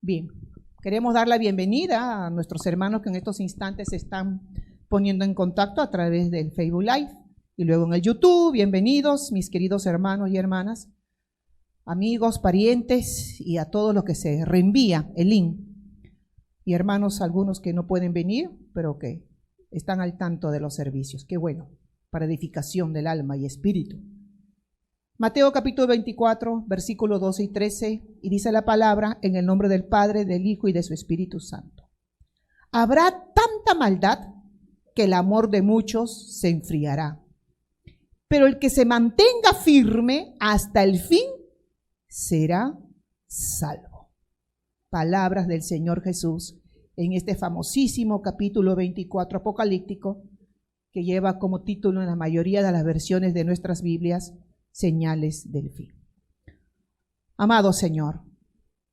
Bien, queremos dar la bienvenida a nuestros hermanos que en estos instantes se están poniendo en contacto a través del Facebook Live y luego en el YouTube. Bienvenidos, mis queridos hermanos y hermanas, amigos, parientes y a todos los que se reenvía el link. Y hermanos, algunos que no pueden venir, pero que están al tanto de los servicios. Qué bueno, para edificación del alma y espíritu. Mateo capítulo 24, versículos 12 y 13, y dice la palabra: en el nombre del Padre, del Hijo y de su Espíritu Santo. Habrá tanta maldad que el amor de muchos se enfriará, pero el que se mantenga firme hasta el fin será salvo. Palabras del Señor Jesús en este famosísimo capítulo 24 apocalíptico, que lleva como título en la mayoría de las versiones de nuestras Biblias: señales del fin. Amado Señor,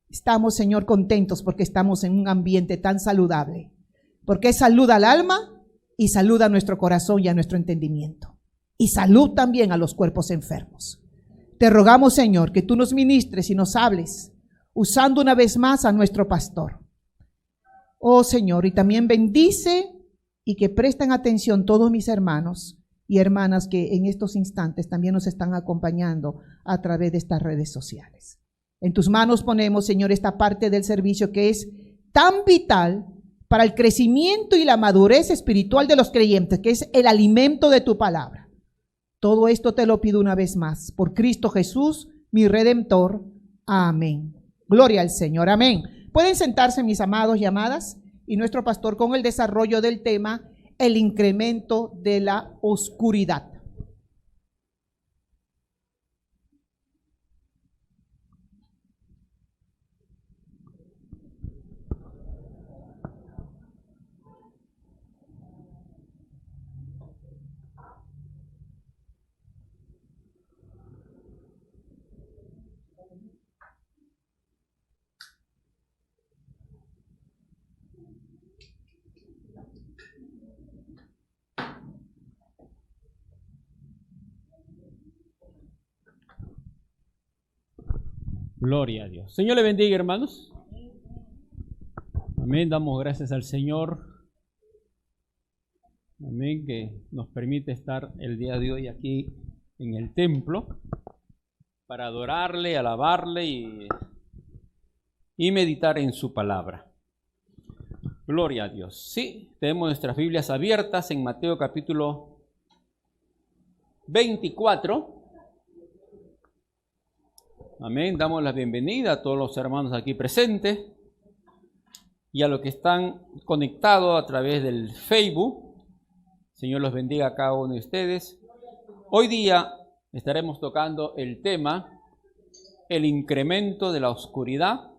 estamos, Señor, contentos porque estamos en un ambiente tan saludable, porque saluda al alma y saluda a nuestro corazón y a nuestro entendimiento, y salud también a los cuerpos enfermos. Te rogamos, Señor, que tú nos ministres y nos hables, usando una vez más a nuestro pastor. Oh Señor, y también bendice y que presten atención todos mis hermanos y hermanas que en estos instantes también nos están acompañando a través de estas redes sociales. En tus manos ponemos, Señor, esta parte del servicio que es tan vital para el crecimiento y la madurez espiritual de los creyentes, que es el alimento de tu palabra. Todo esto te lo pido una vez más, por Cristo Jesús, mi Redentor. Amén. Gloria al Señor. Amén. Pueden sentarse, mis amados y amadas, y nuestro pastor con el desarrollo del tema: el incremento de la oscuridad. Gloria a Dios. Señor le bendiga, hermanos. Amén. Damos gracias al Señor. Amén. Que nos permite estar el día de hoy aquí en el templo para adorarle, alabarle y meditar en su palabra. Gloria a Dios. Sí, tenemos nuestras Biblias abiertas en Mateo capítulo 24. Amén. Damos la bienvenida a todos los hermanos aquí presentes y a los que están conectados a través del Facebook. Señor los bendiga a cada uno de ustedes. Hoy día estaremos tocando el tema: el incremento de la oscuridad.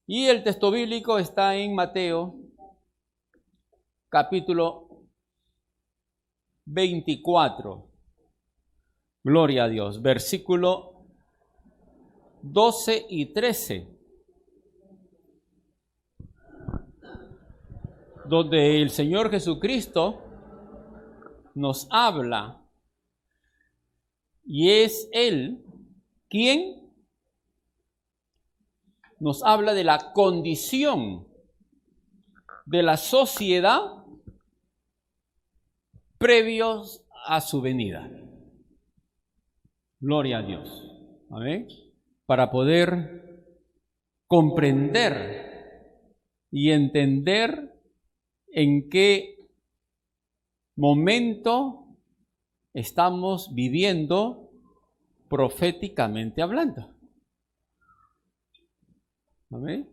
Y el texto bíblico está en Mateo capítulo 24. Gloria a Dios. Versículo 12 y 13, donde el Señor Jesucristo nos habla, y es Él quien nos habla de la condición de la sociedad previos a su venida. Gloria a Dios. Amén. Para poder comprender y entender en qué momento estamos viviendo proféticamente hablando. ¿Amén?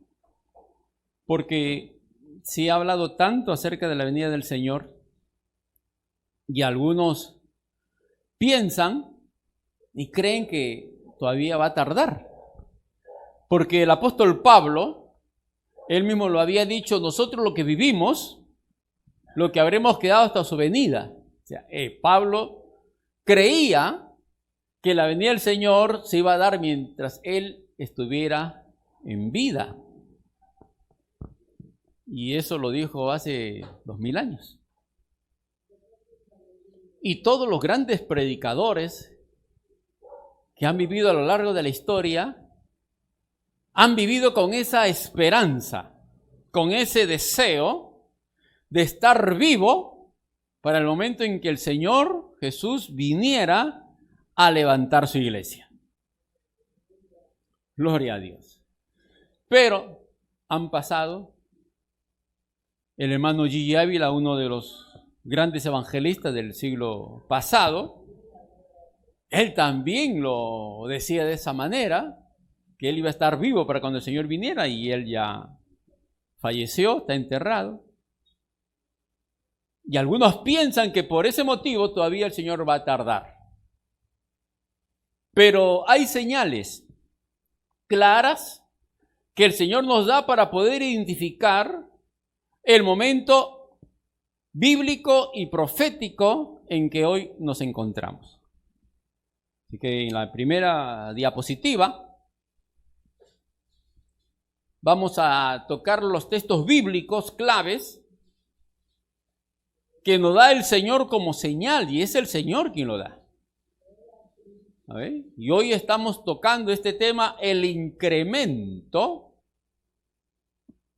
Porque se ha hablado tanto acerca de la venida del Señor y algunos piensan y creen que todavía va a tardar. Porque el apóstol Pablo, él mismo lo había dicho: nosotros lo que vivimos, lo que habremos quedado hasta su venida. O sea, Pablo creía que la venida del Señor se iba a dar mientras él estuviera en vida. Y eso lo dijo hace 2000 años. Y todos los grandes predicadores que han vivido a lo largo de la historia han vivido con esa esperanza, con ese deseo de estar vivo para el momento en que el Señor Jesús viniera a levantar su iglesia. Gloria a Dios. Pero han pasado. El hermano Gigi Ávila, uno de los grandes evangelistas del siglo pasado, él también lo decía de esa manera, que él iba a estar vivo para cuando el Señor viniera, y él ya falleció, está enterrado. Y algunos piensan que por ese motivo todavía el Señor va a tardar. Pero hay señales claras que el Señor nos da para poder identificar el momento bíblico y profético en que hoy nos encontramos. Así que en la primera diapositiva vamos a tocar los textos bíblicos claves que nos da el Señor como señal, y es el Señor quien lo da. ¿A ver? Y hoy estamos tocando este tema, el incremento,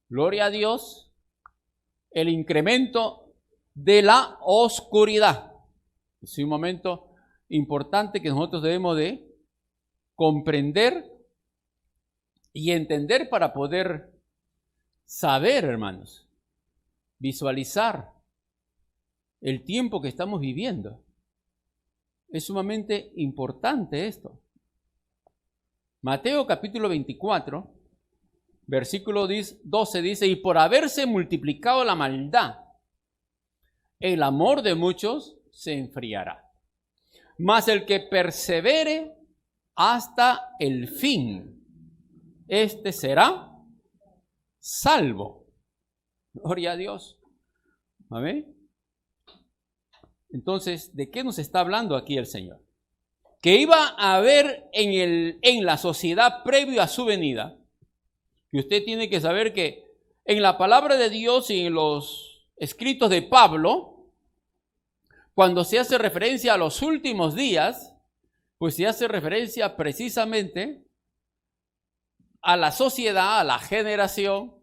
gloria a Dios, el incremento de la oscuridad. Es un momento importante que nosotros debemos de comprender y entender para poder saber, hermanos, visualizar el tiempo que estamos viviendo. Es sumamente importante esto. Mateo capítulo 24, versículo 12 dice: y por haberse multiplicado la maldad, el amor de muchos se enfriará. Mas el que persevere hasta el fin, este será salvo. Gloria a Dios. Amén. Entonces, ¿de qué nos está hablando aquí el Señor? Que iba a haber en la sociedad previo a su venida, que usted tiene que saber que en la palabra de Dios y en los escritos de Pablo, cuando se hace referencia a los últimos días, pues se hace referencia precisamente a la sociedad, a la generación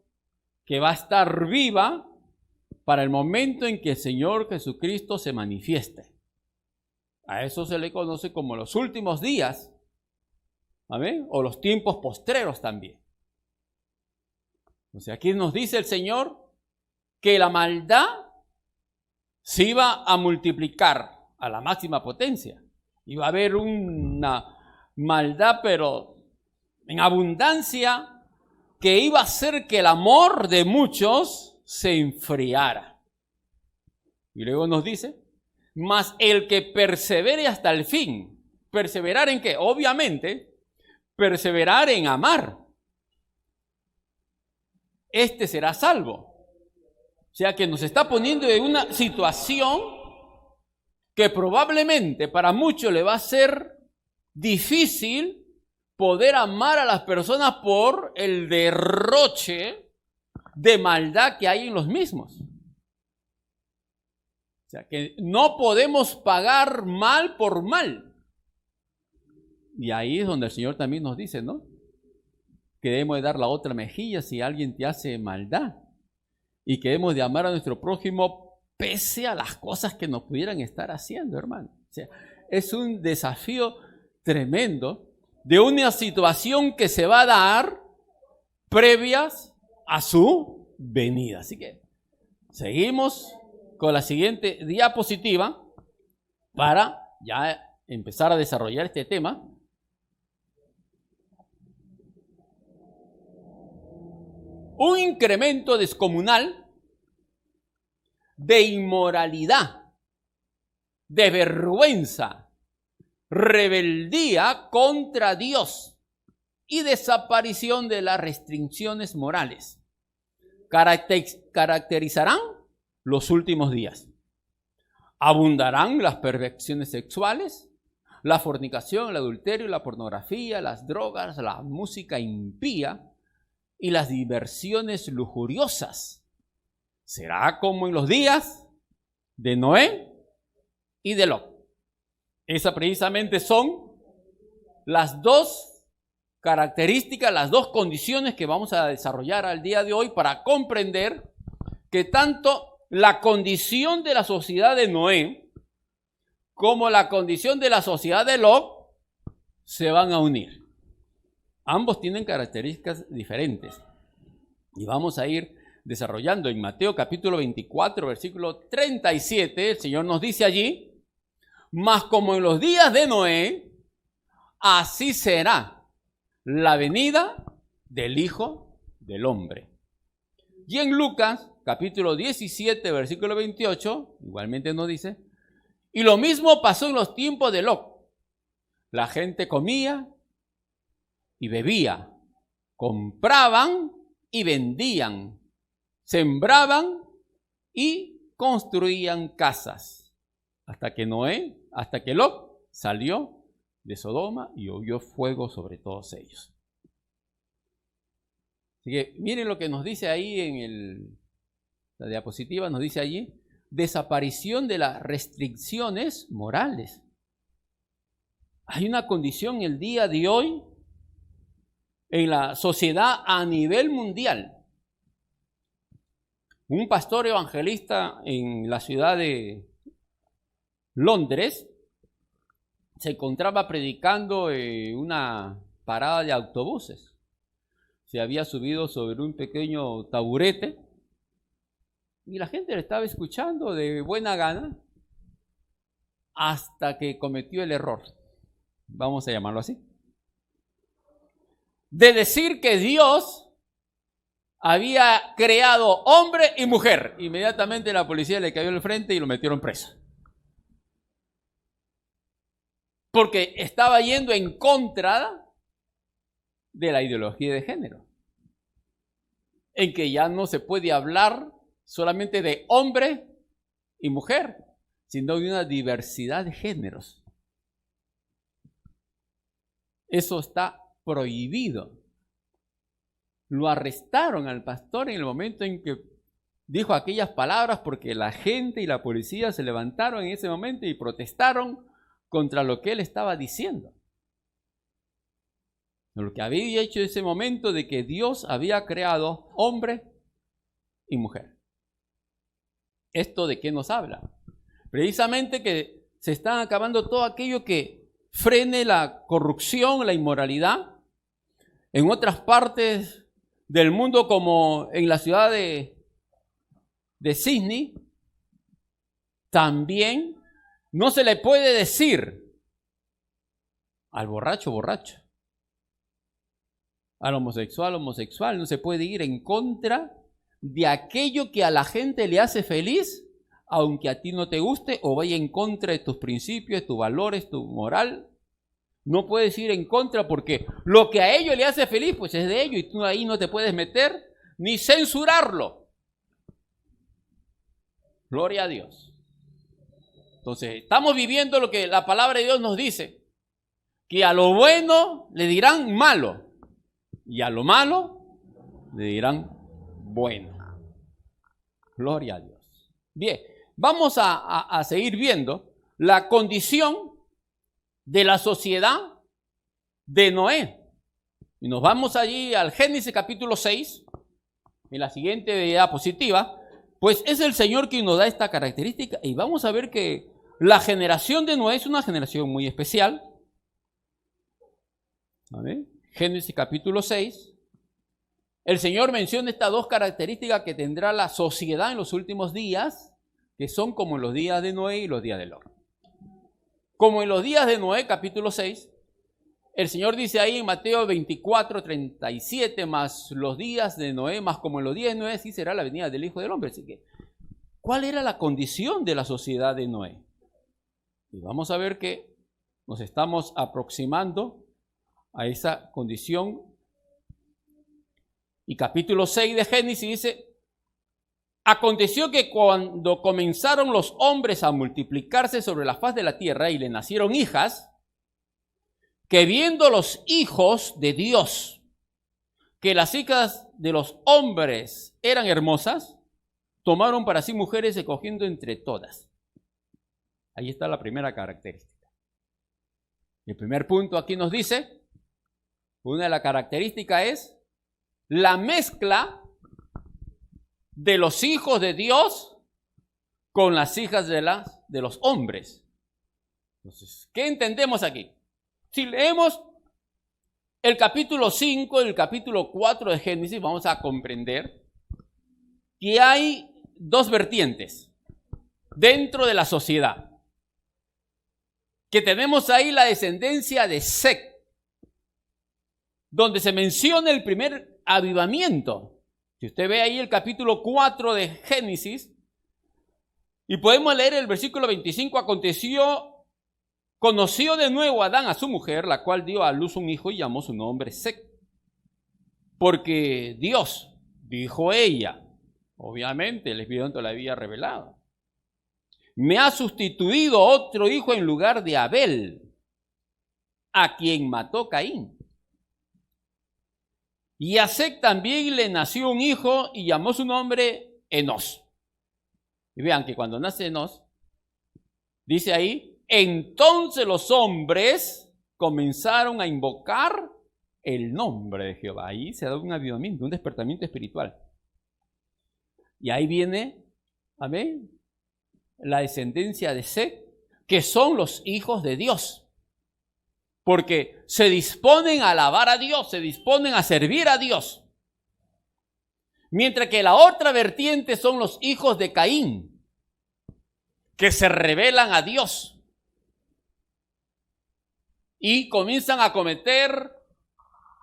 que va a estar viva para el momento en que el Señor Jesucristo se manifieste. A eso se le conoce como los últimos días, ¿amén? O los tiempos postreros también. O sea, aquí nos dice el Señor que la maldad se iba a multiplicar a la máxima potencia. Iba a haber una maldad, pero en abundancia, que iba a hacer que el amor de muchos se enfriara. Y luego nos dice: mas el que persevere hasta el fin. ¿Perseverar en qué? Obviamente, perseverar en amar. Este será salvo. O sea que nos está poniendo en una situación que probablemente para muchos le va a ser difícil poder amar a las personas por el derroche de maldad que hay en los mismos. O sea que no podemos pagar mal por mal. Y ahí es donde el Señor también nos dice, ¿no? Que debemos de dar la otra mejilla si alguien te hace maldad. Y que debemos de amar a nuestro prójimo pese a las cosas que nos pudieran estar haciendo, hermano. O sea, es un desafío tremendo de una situación que se va a dar previas a su venida. Así que seguimos con la siguiente diapositiva para ya empezar a desarrollar este tema. Un incremento descomunal de inmoralidad, de vergüenza, rebeldía contra Dios y desaparición de las restricciones morales caracterizarán los últimos días. Abundarán las perversiones sexuales, la fornicación, el adulterio, la pornografía, las drogas, la música impía y las diversiones lujuriosas. Será como en los días de Noé y de Lot. Esas precisamente son las dos características, las dos condiciones que vamos a desarrollar al día de hoy para comprender que tanto la condición de la sociedad de Noé como la condición de la sociedad de Lot se van a unir. Ambos tienen características diferentes. Y vamos a ir desarrollando en Mateo capítulo 24, versículo 37, el Señor nos dice allí: mas como en los días de Noé, así será la venida del Hijo del Hombre. Y en Lucas capítulo 17, versículo 28, igualmente nos dice: y lo mismo pasó en los tiempos de Lot. La gente comía y bebía, compraban y vendían, sembraban y construían casas, hasta que Lot salió de Sodoma y llovió fuego sobre todos ellos. Así que miren lo que nos dice ahí en la diapositiva, nos dice allí: desaparición de las restricciones morales. Hay una condición el día de hoy en la sociedad a nivel mundial. Un pastor evangelista en la ciudad de Londres se encontraba predicando en una parada de autobuses. Se había subido sobre un pequeño taburete y la gente le estaba escuchando de buena gana hasta que cometió el error, vamos a llamarlo así, de decir que Dios había creado hombre y mujer. Inmediatamente la policía le cayó en el frente y lo metieron preso, porque estaba yendo en contra de la ideología de género, en que ya no se puede hablar solamente de hombre y mujer, sino de una diversidad de géneros. Eso está prohibido. Lo arrestaron al pastor en el momento en que dijo aquellas palabras, porque la gente y la policía se levantaron en ese momento y protestaron contra lo que él estaba diciendo. Lo que había hecho en ese momento de que Dios había creado hombre y mujer. ¿Esto de qué nos habla? Precisamente que se está acabando todo aquello que frene la corrupción, la inmoralidad. En otras partes del mundo, como en la ciudad de Sydney, también no se le puede decir al borracho, borracho, al homosexual, homosexual. No se puede ir en contra de aquello que a la gente le hace feliz, aunque a ti no te guste o vaya en contra de tus principios, tus valores, tu moral. No puedes ir en contra, porque lo que a ellos le hace feliz, pues es de ellos, y tú ahí no te puedes meter ni censurarlo. Gloria a Dios. Entonces, estamos viviendo lo que la palabra de Dios nos dice, que a lo bueno le dirán malo, y a lo malo le dirán bueno. Gloria a Dios. Bien, vamos a seguir viendo la condición de la sociedad de Noé. Y nos vamos allí al Génesis capítulo 6, en la siguiente diapositiva. Pues es el Señor quien nos da esta característica, y vamos a ver que la generación de Noé es una generación muy especial. ¿Vale? Génesis capítulo 6. El Señor menciona estas dos características que tendrá la sociedad en los últimos días, que son como en los días de Noé y los días de Lot. Como en los días de Noé, capítulo 6, el Señor dice ahí en Mateo 24, 37, más los días de Noé, más como en los días de Noé, así será la venida del Hijo del Hombre. Así que, ¿cuál era la condición de la sociedad de Noé? Y vamos a ver que nos estamos aproximando a esa condición. Y capítulo 6 de Génesis dice: aconteció que cuando comenzaron los hombres a multiplicarse sobre la faz de la tierra y le nacieron hijas, que viendo los hijos de Dios que las hijas de los hombres eran hermosas, tomaron para sí mujeres escogiendo entre todas. Ahí está la primera característica. El primer punto aquí nos dice, Una de las características es la mezcla de los hijos de Dios con las hijas de los hombres. Entonces, ¿qué entendemos aquí? Si leemos el capítulo 5 y el capítulo 4 de Génesis, vamos a comprender que hay dos vertientes dentro de la sociedad. Que tenemos ahí la descendencia de Set, donde se menciona el primer avivamiento. Si usted ve ahí el capítulo 4 de Génesis, y podemos leer el versículo 25, conoció de nuevo Adán a su mujer, la cual dio a luz un hijo y llamó su nombre Set. Porque Dios, dijo ella, obviamente el Espíritu Santo la había revelado, me ha sustituido otro hijo en lugar de Abel, a quien mató Caín. Y a Set también le nació un hijo y llamó su nombre Enos. Y vean que cuando nace Enos, dice ahí, entonces los hombres comenzaron a invocar el nombre de Jehová. Ahí se ha dado un avivamiento, un despertamiento espiritual. Y ahí viene, amén, la descendencia de Set, que son los hijos de Dios. Porque se disponen a alabar a Dios, se disponen a servir a Dios. Mientras que la otra vertiente son los hijos de Caín, que se rebelan a Dios y comienzan a cometer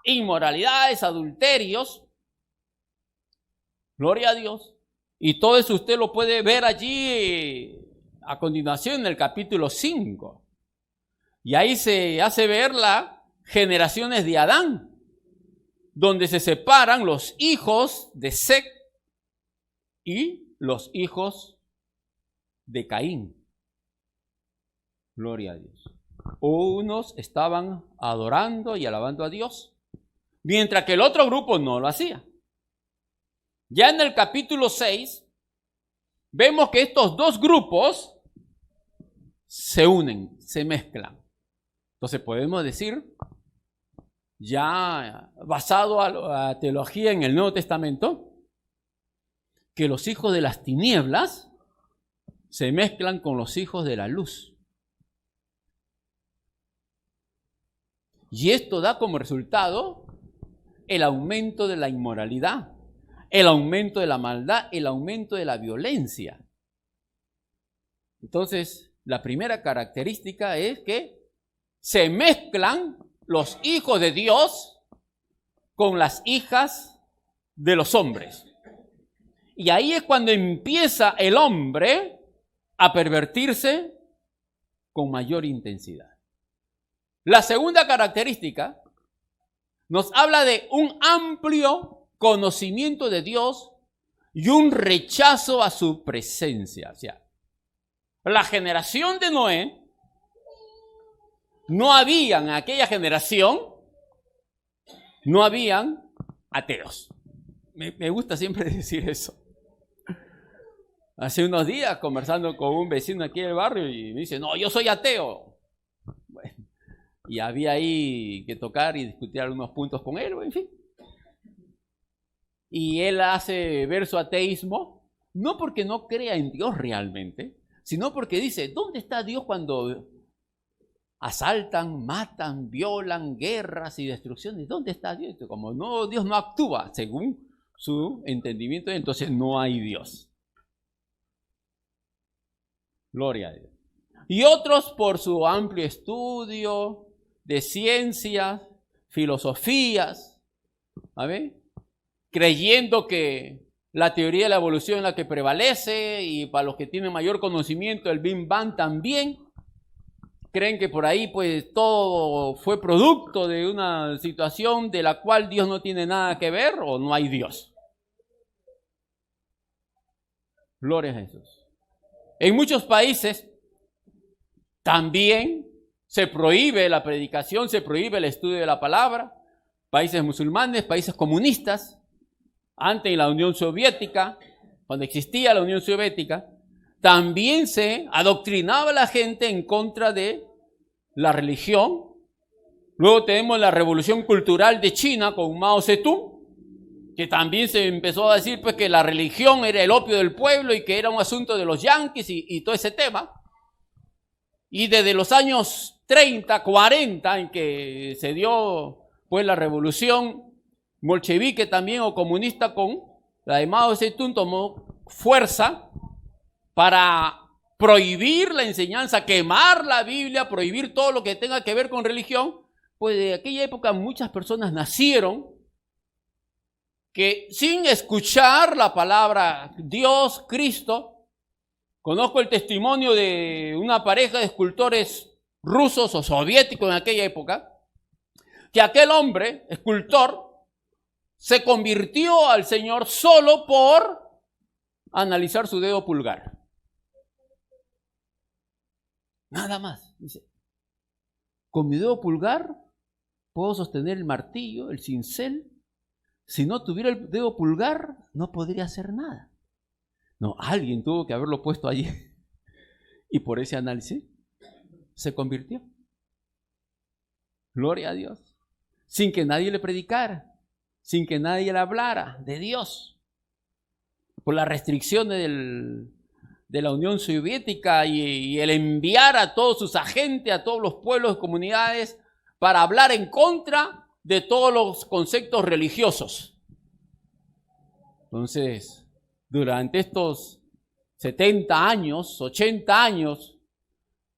inmoralidades, adulterios. Gloria a Dios. Y todo eso usted lo puede ver allí a continuación en el capítulo 5. Y ahí se hace ver las generaciones de Adán, donde se separan los hijos de Set y los hijos de Caín. Gloria a Dios. Unos estaban adorando y alabando a Dios, mientras que el otro grupo no lo hacía. Ya en el capítulo 6, vemos que estos dos grupos se unen, se mezclan. Entonces podemos decir, ya basado a la teología en el Nuevo Testamento, que los hijos de las tinieblas se mezclan con los hijos de la luz. Y esto da como resultado el aumento de la inmoralidad, el aumento de la maldad, el aumento de la violencia. Entonces, la primera característica es que se mezclan los hijos de Dios con las hijas de los hombres. Y ahí es cuando empieza el hombre a pervertirse con mayor intensidad. La segunda característica nos habla de un amplio conocimiento de Dios y un rechazo a su presencia. O sea, la generación de Noé, no habían en aquella generación, no habían ateos. Me gusta siempre decir eso. Hace unos días conversando con un vecino aquí del barrio y me dice, no, yo soy ateo. Bueno, y había ahí que tocar y discutir algunos puntos con él, en fin. Y él hace ver su ateísmo, no porque no crea en Dios realmente, sino porque dice, ¿dónde está Dios cuando asaltan, matan, violan, guerras y destrucciones? ¿Dónde está Dios? Como no, Dios no actúa según su entendimiento, entonces no hay Dios. Gloria a Dios. Y otros por su amplio estudio de ciencias, filosofías, ¿sabe? Creyendo que la teoría de la evolución es la que prevalece, y para los que tienen mayor conocimiento el Big Bang también. Creen que por ahí pues todo fue producto de una situación de la cual Dios no tiene nada que ver o no hay Dios. Gloria a Jesús. En muchos países también se prohíbe la predicación, se prohíbe el estudio de la palabra. Países musulmanes, países comunistas, antes en la Unión Soviética, cuando existía la Unión Soviética, también se adoctrinaba a la gente en contra de la religión Luego tenemos la revolución cultural de China con Mao Zedong, que también se empezó a decir pues que la religión era el opio del pueblo y que era un asunto de los yanquis y todo ese tema. Y desde los años 30, 40, en que se dio pues la revolución bolchevique también o comunista con la de Mao Zedong, tomó fuerza para prohibir la enseñanza, quemar la Biblia, prohibir todo lo que tenga que ver con religión. Pues de aquella época muchas personas nacieron que sin escuchar la palabra Dios, Cristo. Conozco el testimonio de una pareja de escultores rusos o soviéticos en aquella época, que aquel hombre, escultor, se convirtió al Señor solo por analizar su dedo pulgar. Nada más. Dice, con mi dedo pulgar puedo sostener el martillo, el cincel. Si no tuviera el dedo pulgar, no podría hacer nada. No, alguien tuvo que haberlo puesto allí. Y por ese análisis se convirtió. Gloria a Dios. Sin que nadie le predicara, sin que nadie le hablara de Dios. Por las restricciones de la Unión Soviética y el enviar a todos sus agentes, a todos los pueblos y comunidades para hablar en contra de todos los conceptos religiosos. Entonces, durante estos 70 años, 80 años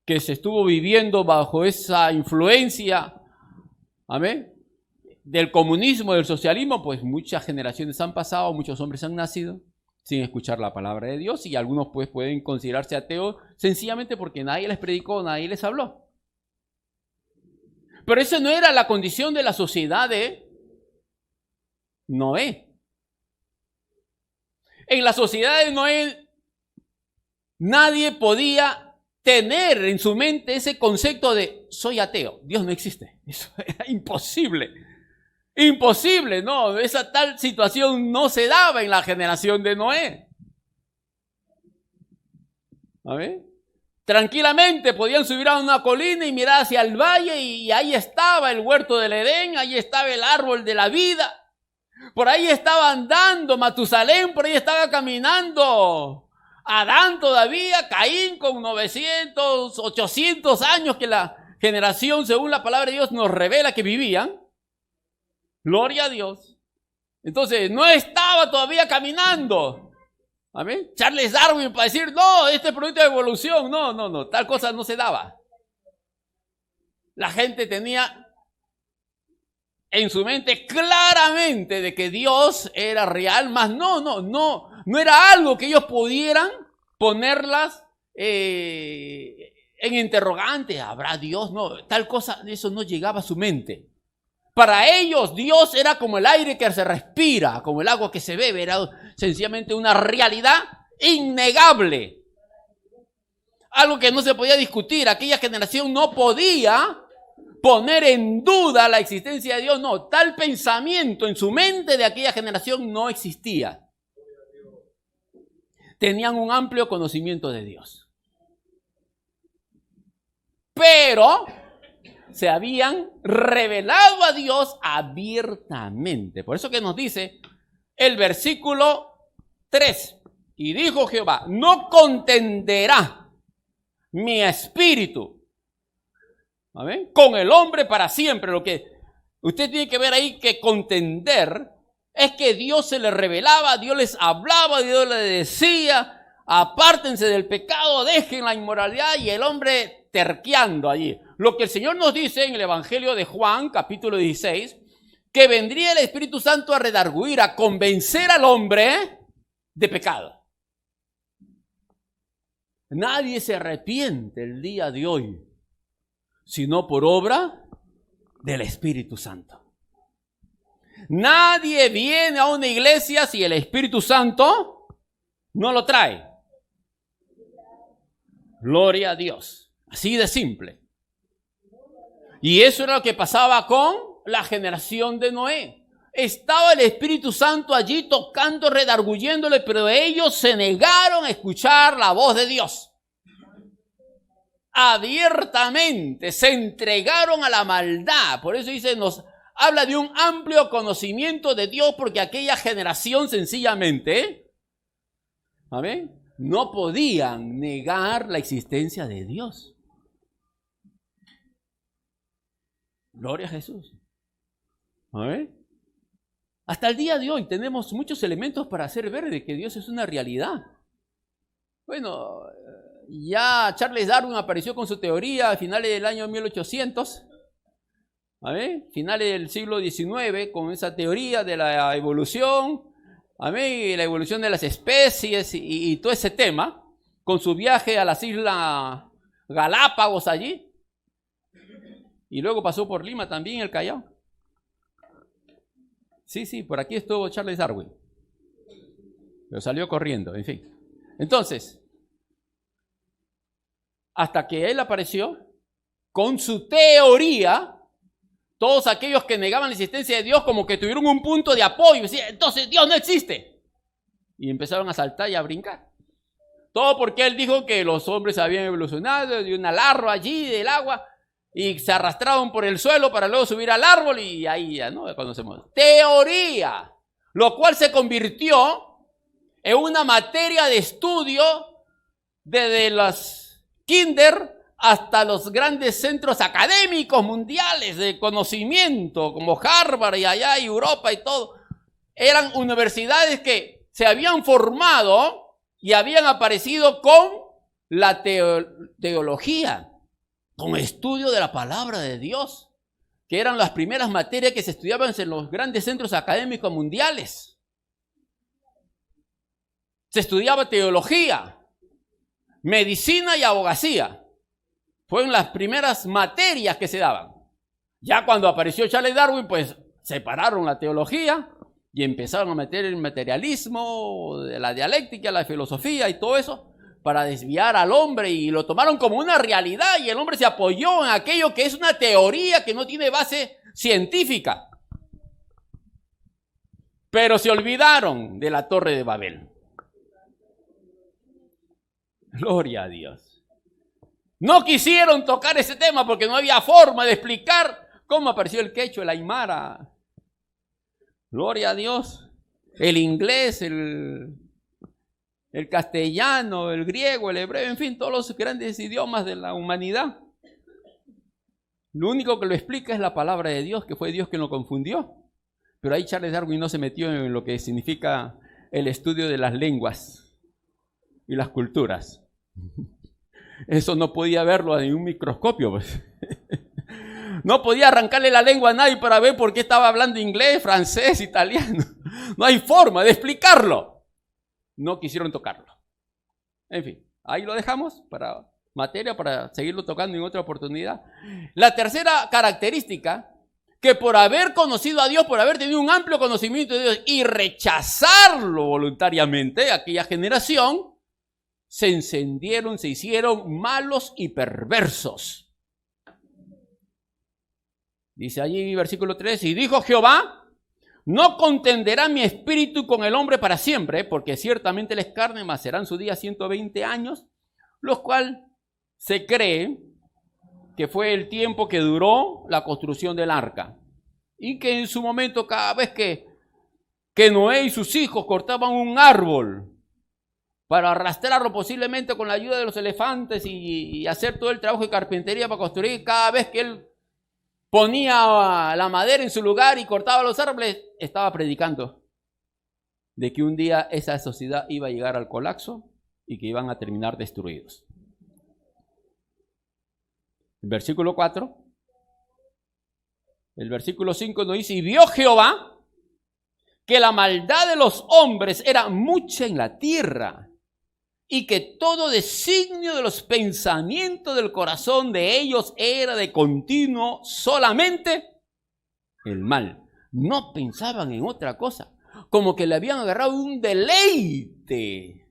que se estuvo viviendo bajo esa influencia, amén, del comunismo, del socialismo, pues muchas generaciones han pasado, muchos hombres han nacido sin escuchar la palabra de Dios y algunos pues pueden considerarse ateos sencillamente porque nadie les predicó, nadie les habló. Pero esa no era la condición de la sociedad de Noé. En la sociedad de Noé nadie podía tener en su mente ese concepto de soy ateo, Dios no existe. Eso era imposible. Imposible, no, esa tal situación no se daba en la generación de Noé. ¿A ver? Tranquilamente podían subir a una colina y mirar hacia el valle y ahí estaba el huerto del Edén, ahí estaba el árbol de la vida. Por ahí estaba andando Matusalén, por ahí estaba caminando Adán todavía, Caín con 900, 800 años que la generación, según la palabra de Dios, nos revela que vivían. Gloria a Dios. Entonces, no estaba todavía caminando. ¿Amén? Charles Darwin para decir, no, este es producto de evolución. No, tal cosa no se daba. La gente tenía en su mente claramente de que Dios era real, más no era algo que ellos pudieran ponerlas en interrogante. ¿Habrá Dios? No, tal cosa, eso no llegaba a su mente. Para ellos Dios era como el aire que se respira, como el agua que se bebe, era sencillamente una realidad innegable. Algo que no se podía discutir, aquella generación no podía poner en duda la existencia de Dios, no, tal pensamiento en su mente de aquella generación no existía. Tenían un amplio conocimiento de Dios. Pero se habían revelado a Dios abiertamente. Por eso que nos dice el versículo 3. Y dijo Jehová, no contenderá mi espíritu, ¿amén?, con el hombre para siempre. Lo que usted tiene que ver ahí que contender es que Dios se les revelaba, Dios les hablaba, Dios les decía, apártense del pecado, dejen la inmoralidad, y el hombre terqueando allí. Lo que el Señor nos dice en el Evangelio de Juan, capítulo 16, que vendría el Espíritu Santo a redarguir, a convencer al hombre de pecado. Nadie se arrepiente el día de hoy, sino por obra del Espíritu Santo. Nadie viene a una iglesia si el Espíritu Santo no lo trae. Gloria a Dios. Así de simple. Y eso era lo que pasaba con la generación de Noé. Estaba el Espíritu Santo allí tocando, redarguyéndole, pero ellos se negaron a escuchar la voz de Dios. abiertamente se entregaron a la maldad. Por eso dice, nos habla de un amplio conocimiento de Dios, porque aquella generación sencillamente, ¿amén?, no podían negar la existencia de Dios. Gloria a Jesús. ¿Amén? Hasta el día de hoy tenemos muchos elementos para hacer ver de que Dios es una realidad. Bueno, ya Charles Darwin apareció con su teoría a finales del año 1800, ¿amén?, finales del siglo XIX, con esa teoría de la evolución, ¿amén?, la evolución de las especies y todo ese tema, con su viaje a las Islas Galápagos allí, y luego pasó por Lima también, el Callao. Sí, por aquí estuvo Charles Darwin, pero salió corriendo, en fin. Entonces, hasta que él apareció con su teoría, todos aquellos que negaban la existencia de Dios como que tuvieron un punto de apoyo, decían, entonces Dios no existe. Y empezaron a saltar y a brincar. Todo porque él dijo que los hombres habían evolucionado de una larva allí del agua y se arrastraron por el suelo para luego subir al árbol, y ahí ya no conocemos. Teoría, lo cual se convirtió en una materia de estudio desde los kinder hasta los grandes centros académicos mundiales de conocimiento, como Harvard y allá y Europa y todo. Eran universidades que se habían formado y habían aparecido con la teología, con estudio de la palabra de Dios, que eran las primeras materias que se estudiaban en los grandes centros académicos mundiales. Se estudiaba teología, medicina y abogacía. Fueron las primeras materias que se daban. Ya cuando apareció Charles Darwin, pues separaron la teología y empezaron a meter el materialismo, la dialéctica, la filosofía y todo eso, para desviar al hombre, y lo tomaron como una realidad, y el hombre se apoyó en aquello que es una teoría que no tiene base científica. Pero se olvidaron de la Torre de Babel. Gloria a Dios. No quisieron tocar ese tema porque no había forma de explicar cómo apareció el quechua, el aymara. Gloria a Dios. El inglés, el castellano, el griego, el hebreo, en fin, todos los grandes idiomas de la humanidad. Lo único que lo explica es la palabra de Dios, que fue Dios quien lo confundió. Pero ahí Charles Darwin no se metió en lo que significa el estudio de las lenguas y las culturas. Eso no podía verlo en un microscopio, pues. No podía arrancarle la lengua a nadie para ver por qué estaba hablando inglés, francés, italiano. No hay forma de explicarlo. No quisieron tocarlo. En fin, ahí lo dejamos para materia, para seguirlo tocando en otra oportunidad. La tercera característica, que por haber conocido a Dios, por haber tenido un amplio conocimiento de Dios y rechazarlo voluntariamente, aquella generación, se encendieron, se hicieron malos y perversos. Dice allí versículo 3, y dijo Jehová, no contenderá mi espíritu con el hombre para siempre, porque ciertamente les carne, mas serán su día 120 años, los cuales se cree que fue el tiempo que duró la construcción del arca. Y que en su momento, cada vez que Noé y sus hijos cortaban un árbol para arrastrarlo posiblemente con la ayuda de los elefantes y hacer todo el trabajo de carpintería para construir, cada vez que él ponía la madera en su lugar y cortaba los árboles, estaba predicando de que un día esa sociedad iba a llegar al colapso y que iban a terminar destruidos. El versículo 4, el versículo 5 nos dice, y vio Jehová que la maldad de los hombres era mucha en la tierra, y que todo designio de los pensamientos del corazón de ellos era de continuo solamente el mal. No pensaban en otra cosa, como que le habían agarrado un deleite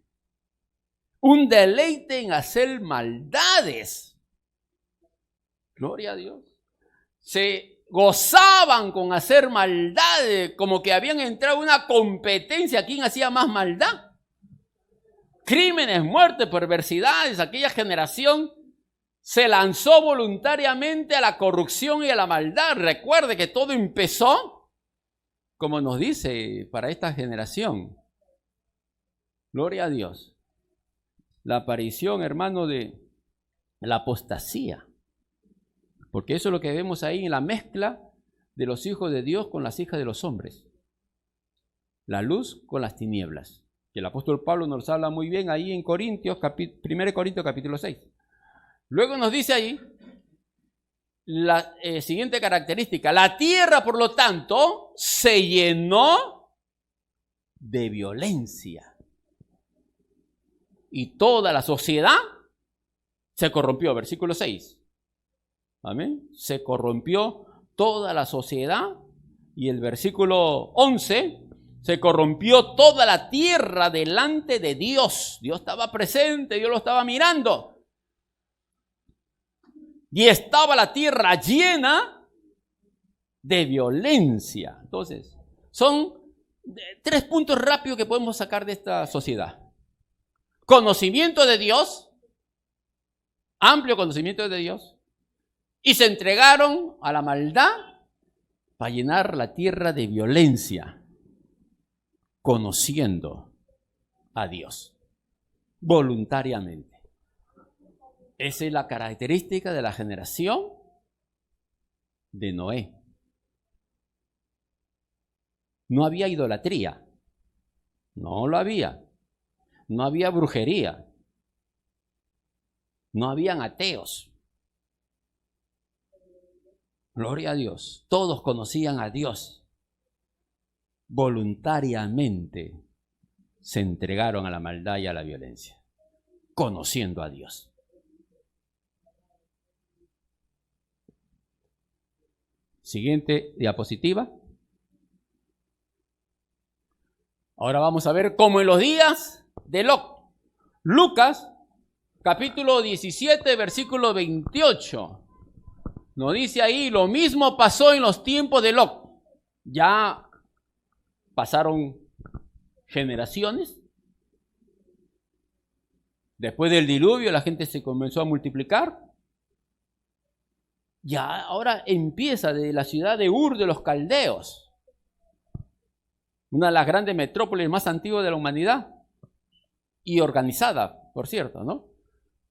en hacer maldades. Gloria a Dios. Se gozaban con hacer maldades, como que habían entrado en una competencia, ¿quién hacía más maldad? Crímenes, muertes, perversidades. Aquella generación se lanzó voluntariamente a la corrupción y a la maldad. Recuerde que todo empezó, como nos dice, para esta generación. Gloria a Dios. La aparición, hermano, de la apostasía. Porque eso es lo que vemos ahí en la mezcla de los hijos de Dios con las hijas de los hombres. La luz con las tinieblas. Que el apóstol Pablo nos habla muy bien ahí en Corintios, 1 Corintios capítulo 6. Luego nos dice ahí la siguiente característica. La tierra, por lo tanto, se llenó de violencia. Y toda la sociedad se corrompió. Versículo 6. Amén. Se corrompió toda la sociedad. Y el versículo 11. Se corrompió toda la tierra delante de Dios. Dios estaba presente, Dios lo estaba mirando. Y estaba la tierra llena de violencia. Entonces, son 3 puntos rápidos que podemos sacar de esta sociedad. Conocimiento de Dios, amplio conocimiento de Dios, y se entregaron a la maldad para llenar la tierra de violencia, conociendo a Dios voluntariamente. Esa es la característica de la generación de Noé. No había idolatría, no lo había. No había brujería, no habían ateos. Gloria a Dios, todos conocían a Dios. Voluntariamente se entregaron a la maldad y a la violencia, conociendo a Dios. Siguiente diapositiva. Ahora vamos a ver cómo en los días de Lot. Lucas, capítulo 17, versículo 28. Nos dice ahí, lo mismo pasó en los tiempos de Lot. Ya pasaron generaciones. Después del diluvio la gente se comenzó a multiplicar. Ya ahora empieza de la ciudad de Ur de los Caldeos, una de las grandes metrópolis más antiguas de la humanidad y organizada, por cierto, ¿no?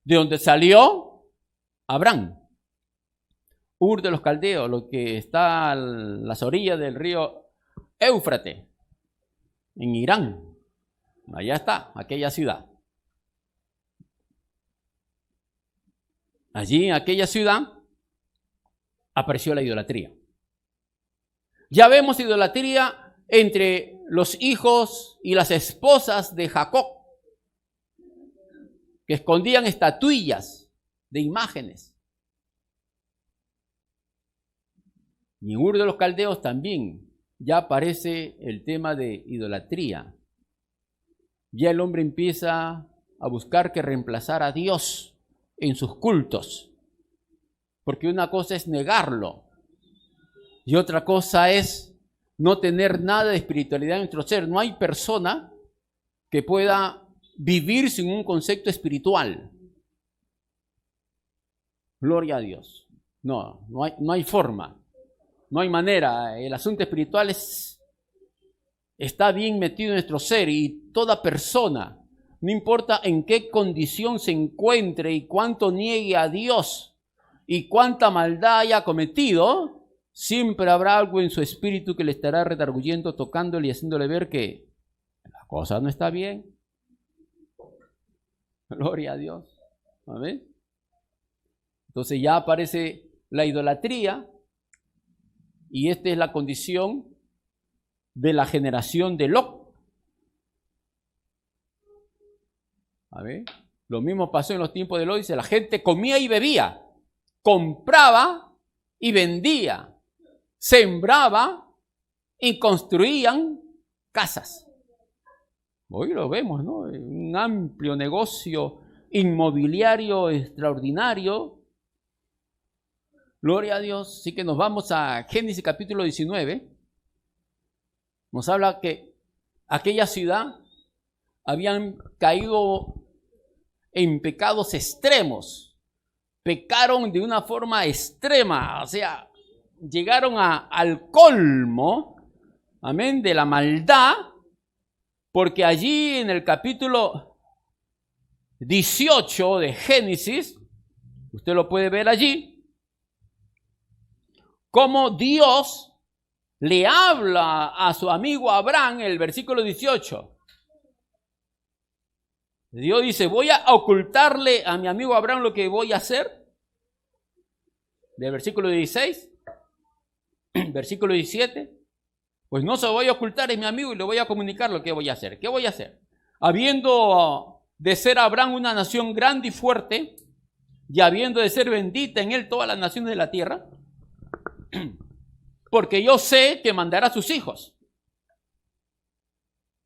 De donde salió Abraham. Ur de los Caldeos, lo que está a las orillas del río Éufrates, en Irán. Allá está, aquella ciudad. Allí, en aquella ciudad, apareció la idolatría. Ya vemos idolatría entre los hijos y las esposas de Jacob, que escondían estatuillas de imágenes. Y en Ur de los Caldeos también ya aparece el tema de idolatría. Ya el hombre empieza a buscar que reemplazar a Dios en sus cultos. Porque una cosa es negarlo y otra cosa es no tener nada de espiritualidad en nuestro ser. No hay persona que pueda vivir sin un concepto espiritual. Gloria a Dios. No hay forma, no hay manera. El asunto espiritual está bien metido en nuestro ser y toda persona, no importa en qué condición se encuentre y cuánto niegue a Dios, y cuánta maldad haya cometido, siempre habrá algo en su espíritu que le estará redarguyendo, tocándole y haciéndole ver que la cosa no está bien. Gloria a Dios. ¿Amén? Entonces ya aparece la idolatría y esta es la condición de la generación de Lot. ¿Amén? Lo mismo pasó en los tiempos de Lot. Dice, la gente comía y bebía, compraba y vendía, sembraba y construían casas. Hoy lo vemos, ¿no? Un amplio negocio inmobiliario extraordinario. Gloria a Dios. Así que nos vamos a Génesis capítulo 19. Nos habla que aquella ciudad habían caído en pecados extremos. pecaron de una forma extrema, o sea, llegaron al colmo, amén, de la maldad, porque allí en el capítulo 18 de Génesis, usted lo puede ver allí, cómo Dios le habla a su amigo Abraham en el versículo 18. Dios dice, voy a ocultarle a mi amigo Abraham lo que voy a hacer. Del versículo 16, versículo 17. Pues no se lo voy a ocultar a mi amigo y le voy a comunicar lo que voy a hacer. ¿Qué voy a hacer? Habiendo de ser Abraham una nación grande y fuerte, y habiendo de ser bendita en él todas las naciones de la tierra, porque yo sé que mandará a sus hijos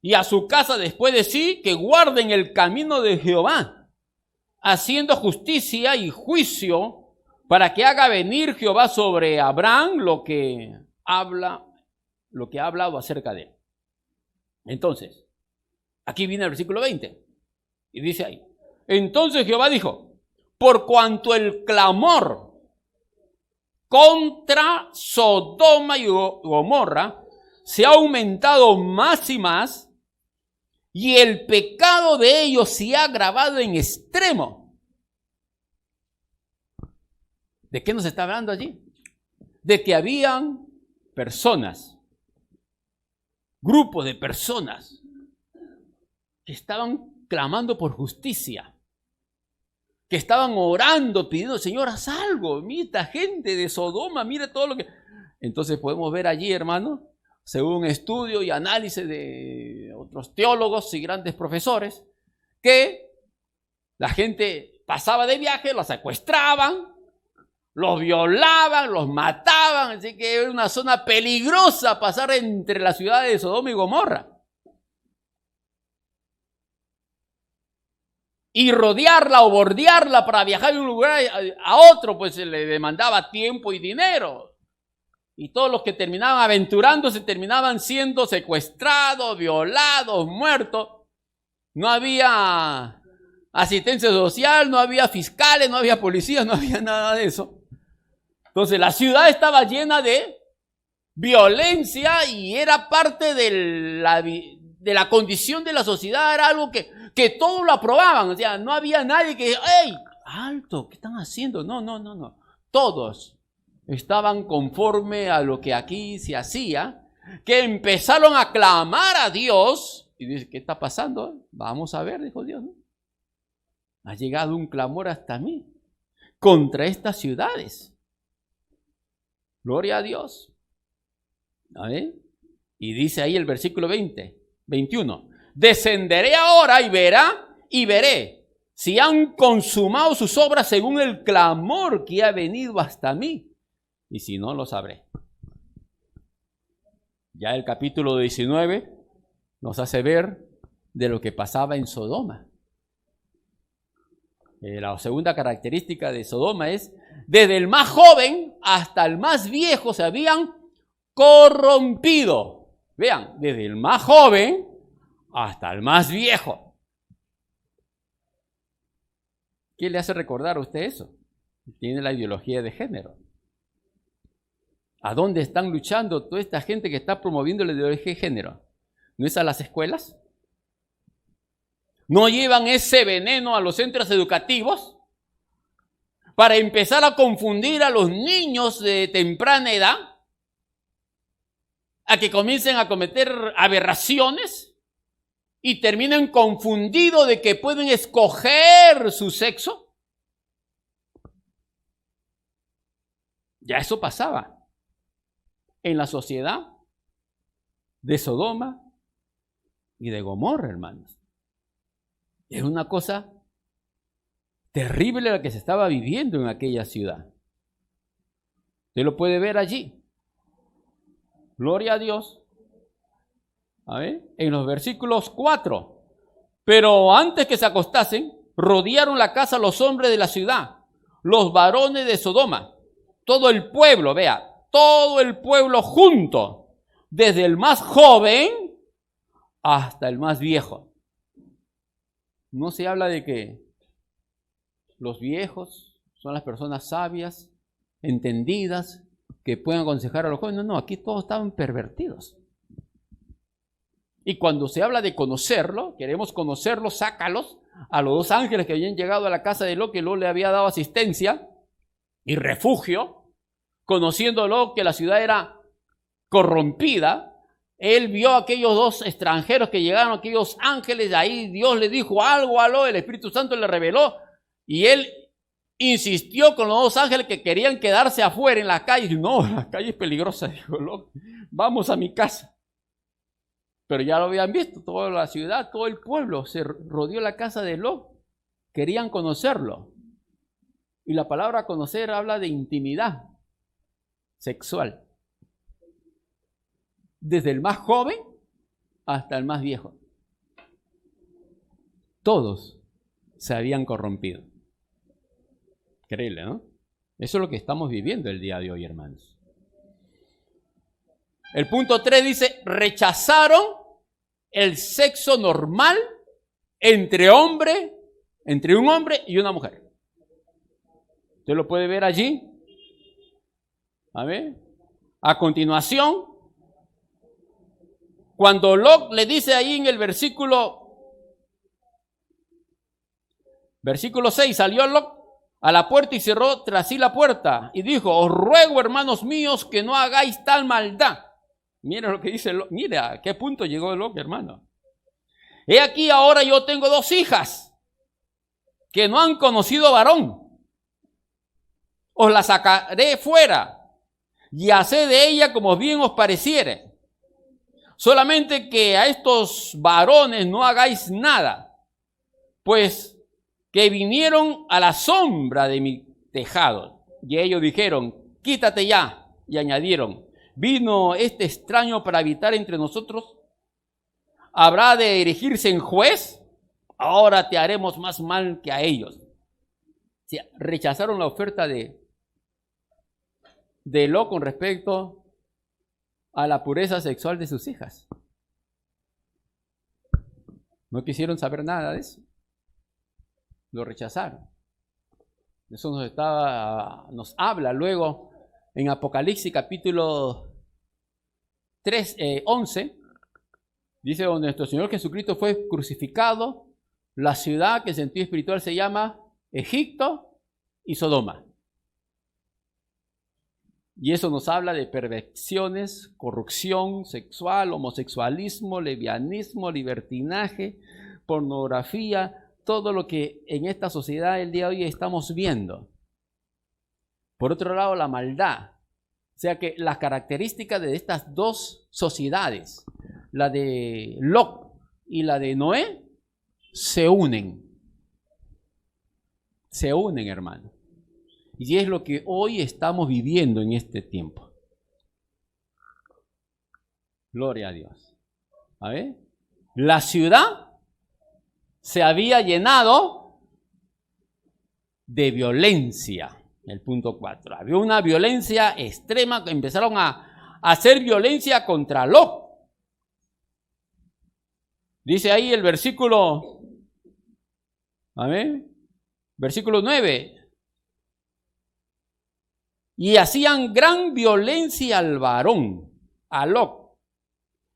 y a su casa después de sí, que guarden el camino de Jehová, haciendo justicia y juicio, para que haga venir Jehová sobre Abraham lo que ha hablado acerca de él. Entonces, aquí viene el versículo 20, y dice ahí, entonces Jehová dijo, por cuanto el clamor contra Sodoma y Gomorra se ha aumentado más y más, y el pecado de ellos se ha agravado en extremo. ¿De qué nos está hablando allí? De que habían personas, grupos de personas, que estaban clamando por justicia, que estaban orando, pidiendo, Señor, haz algo, mira esta gente de Sodoma, mira todo lo que... Entonces podemos ver allí, hermano, según estudio y análisis de otros teólogos y grandes profesores, que la gente pasaba de viaje, los secuestraban, los violaban, los mataban, así que era una zona peligrosa pasar entre las ciudades de Sodoma y Gomorra. Y rodearla o bordearla para viajar de un lugar a otro, pues se le demandaba tiempo y dinero. Y todos los que terminaban aventurándose terminaban siendo secuestrados, violados, muertos. No había asistencia social, no había fiscales, no había policías, no había nada de eso. Entonces la ciudad estaba llena de violencia y era parte de la condición de la sociedad, era algo que todos lo aprobaban. O sea, no había nadie que, ¡hey! ¡Alto! ¿Qué están haciendo? No. Todos estaban conforme a lo que aquí se hacía, que empezaron a clamar a Dios. Y dice, ¿qué está pasando? Vamos a ver, dijo Dios, ¿no? Ha llegado un clamor hasta mí contra estas ciudades. Gloria a Dios. ¿Vale? Y dice ahí el versículo 21. Descenderé ahora y veré si han consumado sus obras según el clamor que ha venido hasta mí. Y si no, lo sabré. Ya el capítulo 19 nos hace ver de lo que pasaba en Sodoma. La segunda característica de Sodoma es, desde el más joven hasta el más viejo se habían corrompido. Vean, desde el más joven hasta el más viejo. ¿Qué le hace recordar a usted eso? Tiene la ideología de género. ¿A dónde están luchando toda esta gente que está promoviendo la ideología de género? ¿No es a las escuelas? ¿No llevan ese veneno a los centros educativos para empezar a confundir a los niños de temprana edad? A que comiencen a cometer aberraciones y terminen confundidos de que pueden escoger su sexo. Ya eso pasaba en la sociedad de Sodoma y de Gomorra, hermanos. Es una cosa terrible la que se estaba viviendo en aquella ciudad. Usted lo puede ver allí. Gloria a Dios. A ver, en los versículos 4. Pero antes que se acostasen, rodearon la casa los hombres de la ciudad, los varones de Sodoma, todo el pueblo, vea, todo el pueblo junto, desde el más joven hasta el más viejo. No se habla de que los viejos son las personas sabias, entendidas, que pueden aconsejar a los jóvenes. No, aquí todos estaban pervertidos. Y cuando se habla de conocerlo, queremos conocerlo, sácalos a los dos ángeles que habían llegado a la casa de Lot, que Lot le había dado asistencia y refugio, conociendo Lot que la ciudad era corrompida. Él vio a aquellos dos extranjeros que llegaron, aquellos ángeles, de ahí Dios le dijo algo a Lot, el Espíritu Santo le reveló, y él insistió con los dos ángeles que querían quedarse afuera en la calle. No, la calle es peligrosa, dijo Lot, vamos a mi casa. Pero ya lo habían visto, toda la ciudad, todo el pueblo se rodeó la casa de Lot, querían conocerlo. Y la palabra conocer habla de intimidad sexual. Desde el más joven hasta el más viejo. Todos se habían corrompido. Increíble, ¿no? Eso es lo que estamos viviendo el día de hoy, hermanos. El punto 3 dice, rechazaron el sexo normal entre un hombre y una mujer. Usted lo puede ver allí. A ver. A continuación, cuando Lot le dice ahí en el versículo 6, salió Lot a la puerta y cerró tras sí la puerta y dijo, os ruego, hermanos míos, que no hagáis tal maldad. Mira lo que dice Lot. Mira a qué punto llegó Lot, hermano. He aquí ahora yo tengo 2 hijas que no han conocido varón. Os la sacaré fuera y haced de ella como bien os pareciere. Solamente que a estos varones no hagáis nada, pues que vinieron a la sombra de mi tejado. Y ellos dijeron, quítate ya. Y añadieron, ¿vino este extraño para habitar entre nosotros? ¿Habrá de erigirse en juez? Ahora te haremos más mal que a ellos. O sea, rechazaron la oferta de Lot con respecto a la pureza sexual de sus hijas. No quisieron saber nada de eso. Lo rechazaron. Eso nos habla luego en Apocalipsis capítulo 11. Dice, donde nuestro Señor Jesucristo fue crucificado, la ciudad que en sentido espiritual se llama Egipto y Sodoma. Y eso nos habla de perversiones, corrupción sexual, homosexualismo, lesbianismo, libertinaje, pornografía, todo lo que en esta sociedad el día de hoy estamos viendo. Por otro lado, la maldad. O sea que las características de estas dos sociedades, la de Lot y la de Noé, se unen. Se unen, hermano. Y es lo que hoy estamos viviendo en este tiempo. Gloria a Dios. A ver. La ciudad se había llenado de violencia. El punto 4. Había una violencia extrema. Empezaron a hacer violencia contra Lot. Dice ahí el versículo. A ver. Versículo 9. Y hacían gran violencia al varón, a Lot,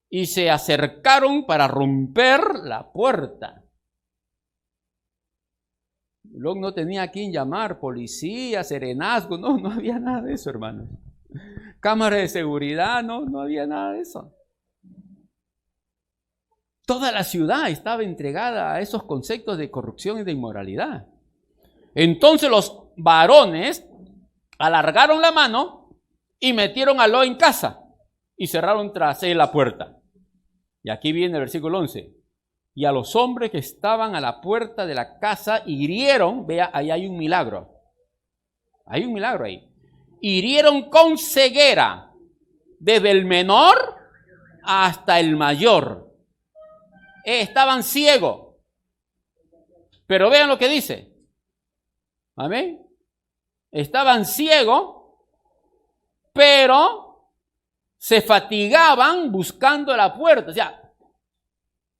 y se acercaron para romper la puerta. Lot no tenía a quien llamar, policía, serenazgo, no había nada de eso, hermanos. Cámara de seguridad, no había nada de eso. Toda la ciudad estaba entregada a esos conceptos de corrupción y de inmoralidad. Entonces los varones alargaron la mano y metieron a Lot en casa y cerraron tras él la puerta. Y aquí viene el versículo 11. Y a los hombres que estaban a la puerta de la casa hirieron, vea, ahí hay un milagro. Hay un milagro ahí. Hirieron con ceguera, desde el menor hasta el mayor. Estaban ciegos. Pero vean lo que dice. Amén. Estaban ciegos, pero se fatigaban buscando la puerta. O sea,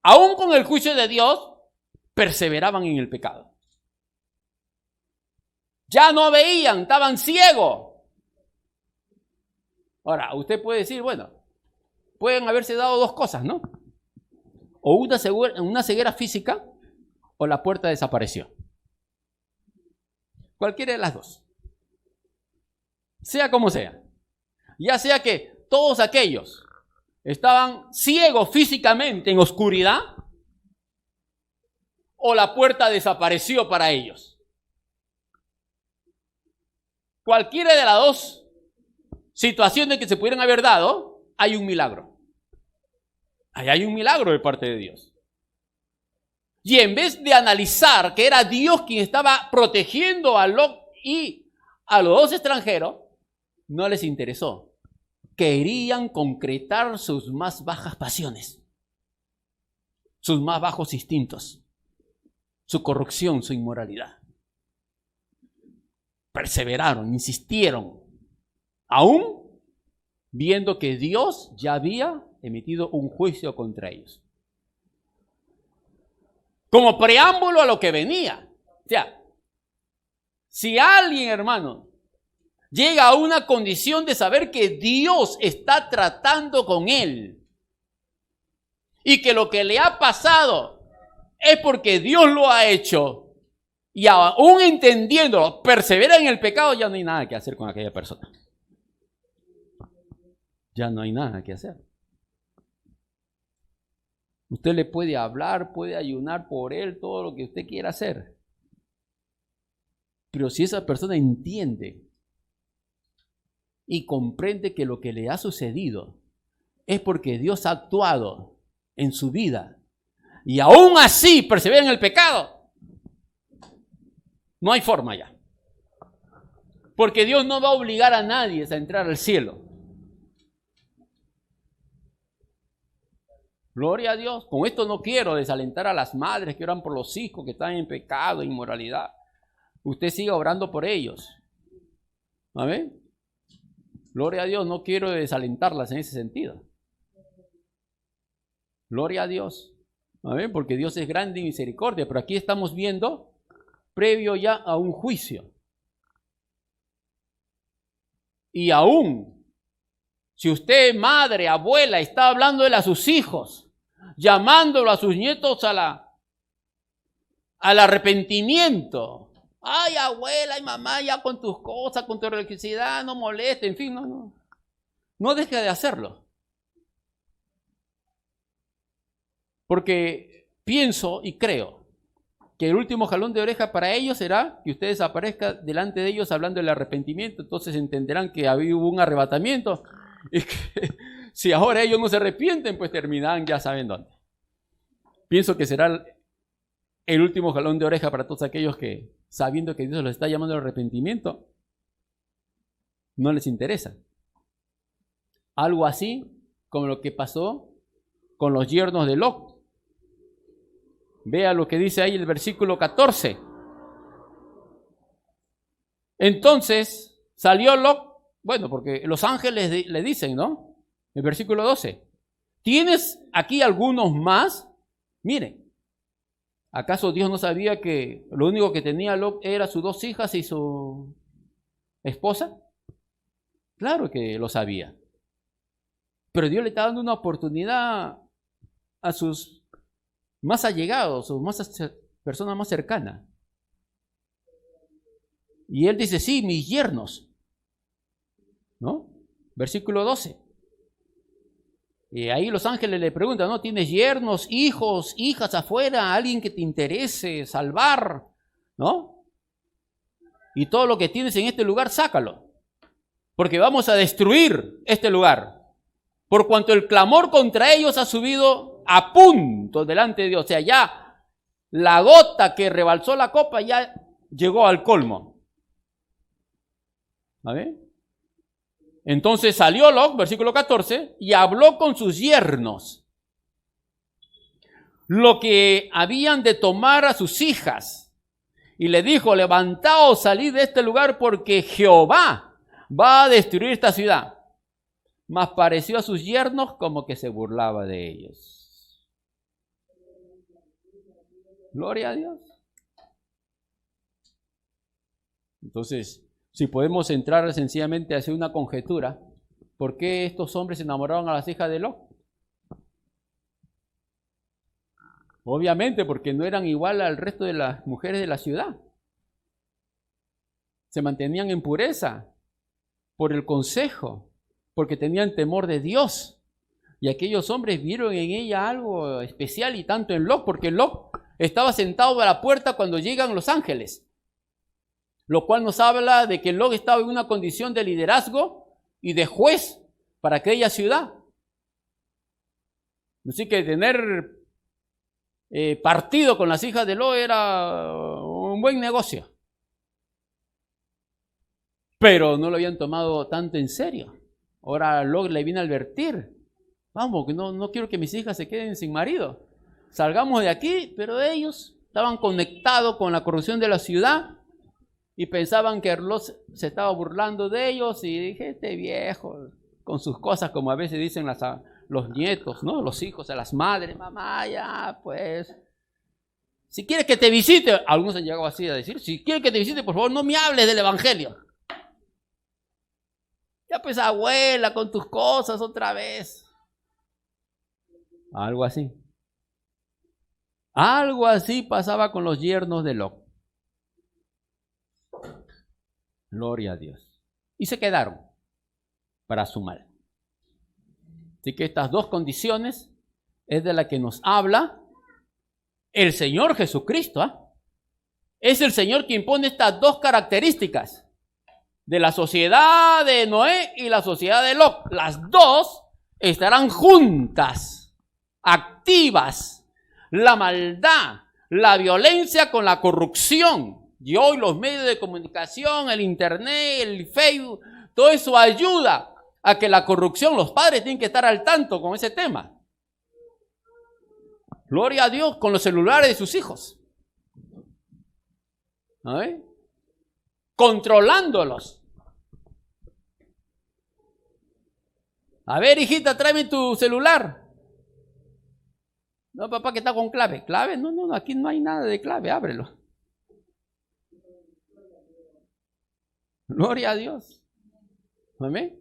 aún con el juicio de Dios, perseveraban en el pecado. Ya no veían, estaban ciegos. Ahora, usted puede decir, bueno, pueden haberse dado dos cosas, ¿no? O una ceguera física o la puerta desapareció. Cualquiera de las dos. Sea como sea. Ya sea que todos aquellos estaban ciegos físicamente en oscuridad o la puerta desapareció para ellos. Cualquiera de las dos situaciones que se pudieran haber dado, hay un milagro. Ahí hay un milagro de parte de Dios. Y en vez de analizar que era Dios quien estaba protegiendo a Lot y a los dos extranjeros, no les interesó. Querían concretar sus más bajas pasiones, sus más bajos instintos, su corrupción, su inmoralidad. Perseveraron, insistieron, aún viendo que Dios ya había emitido un juicio contra ellos. Como preámbulo a lo que venía. O sea, si alguien, hermano, llega a una condición de saber que Dios está tratando con él y que lo que le ha pasado es porque Dios lo ha hecho y aún entendiéndolo, persevera en el pecado, ya no hay nada que hacer con aquella persona. Ya no hay nada que hacer. Usted le puede hablar, puede ayunar por él, todo lo que usted quiera hacer. Pero si esa persona entiende y comprende que lo que le ha sucedido es porque Dios ha actuado en su vida y aún así persevera en el pecado, no hay forma ya. Porque Dios no va a obligar a nadie a entrar al cielo. Gloria a Dios. Con esto no quiero desalentar a las madres que oran por los hijos que están en pecado, inmoralidad. Usted siga orando por ellos. ¿Amén? Gloria a Dios, no quiero desalentarlas en ese sentido. Gloria a Dios. ¿Amén? Porque Dios es grande y misericordia. Pero aquí estamos viendo previo ya a un juicio. Y aún, si usted, madre, abuela, está hablándole a sus hijos, llamándolo a sus nietos al arrepentimiento. Ay, abuela y mamá, ya con tus cosas, con tu religiosidad, no moleste, en fin, no deje de hacerlo. Porque pienso y creo que el último jalón de oreja para ellos será que usted desaparezca delante de ellos hablando del arrepentimiento. Entonces entenderán que hubo un arrebatamiento y que si ahora ellos no se arrepienten, pues terminarán ya saben dónde. Pienso que será el último jalón de oreja para todos aquellos que, sabiendo que Dios los está llamando al arrepentimiento, no les interesa. Algo así como lo que pasó con los yernos de Lot. Vea lo que dice ahí el versículo 14. Entonces salió Lot, bueno, porque los ángeles le dicen, ¿no? El versículo 12. ¿Tienes aquí algunos más? Miren, ¿acaso Dios no sabía que lo único que tenía Lot era sus dos hijas y su esposa? Claro que lo sabía. Pero Dios le está dando una oportunidad a sus más allegados, sus personas más cercanas. Y él dice, sí, mis yernos. ¿No? Versículo 12. Y ahí los ángeles le preguntan, ¿no? ¿Tienes yernos, hijos, hijas afuera? ¿Alguien que te interese salvar? ¿No? Y todo lo que tienes en este lugar, sácalo. Porque vamos a destruir este lugar. Por cuanto el clamor contra ellos ha subido a punto delante de Dios. O sea, ya la gota que rebalsó la copa ya llegó al colmo. ¿Vale? Entonces salió Lot, versículo 14, y habló con sus yernos lo que habían de tomar a sus hijas. Y le dijo, levantaos, salid de este lugar porque Jehová va a destruir esta ciudad. Mas pareció a sus yernos como que se burlaba de ellos. Gloria a Dios. Entonces, si podemos entrar sencillamente a hacer una conjetura, ¿por qué estos hombres enamoraron a las hijas de Lot? Obviamente porque no eran igual al resto de las mujeres de la ciudad. Se mantenían en pureza por el consejo, porque tenían temor de Dios. Y aquellos hombres vieron en ella algo especial, y tanto en Lot, porque Lot estaba sentado a la puerta cuando llegan los ángeles. Lo cual nos habla de que Lot estaba en una condición de liderazgo y de juez para aquella ciudad. Así que tener partido con las hijas de Lot era un buen negocio. Pero no lo habían tomado tanto en serio. Ahora Lot le viene a advertir: vamos, que no quiero que mis hijas se queden sin marido. Salgamos de aquí. Pero ellos estaban conectados con la corrupción de la ciudad y pensaban que Lot se estaba burlando de ellos. Y dije, este viejo, con sus cosas, como a veces dicen los nietos, ¿no? Los hijos a las madres: mamá, ya, pues, si quieres que te visite, algunos han llegado así a decir, si quieres que te visite, por favor, no me hables del evangelio. Ya pues, abuela, con tus cosas otra vez. Algo así. Algo así pasaba con los yernos de Lot. Gloria a Dios. Y se quedaron para su mal. Así que estas dos condiciones es de la que nos habla el Señor Jesucristo. Es el Señor quien impone estas dos características de la sociedad de Noé y la sociedad de Lot. Las dos estarán juntas, activas. La maldad, la violencia con la corrupción. Y hoy los medios de comunicación, el internet, el Facebook, todo eso ayuda a que la corrupción, los padres tienen que estar al tanto con ese tema. Gloria a Dios, con los celulares de sus hijos. ¿Eh? Controlándolos. A ver, hijita, tráeme tu celular. No, papá, que está con clave. ¿Clave? No, aquí no hay nada de clave, ábrelo. Gloria a Dios. ¿Amén?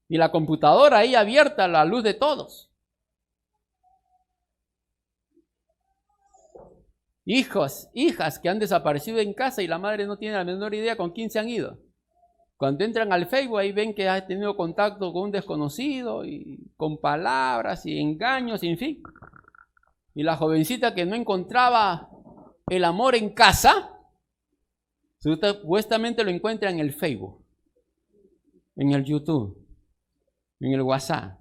Y la computadora ahí abierta a la luz de todos. Hijos, hijas que han desaparecido en casa y la madre no tiene la menor idea con quién se han ido. Cuando entran al Facebook ahí ven que ha tenido contacto con un desconocido y con palabras y engaños, en fin. Y la jovencita que no encontraba el amor en casa, supuestamente lo encuentra en el Facebook, en el YouTube, en el WhatsApp.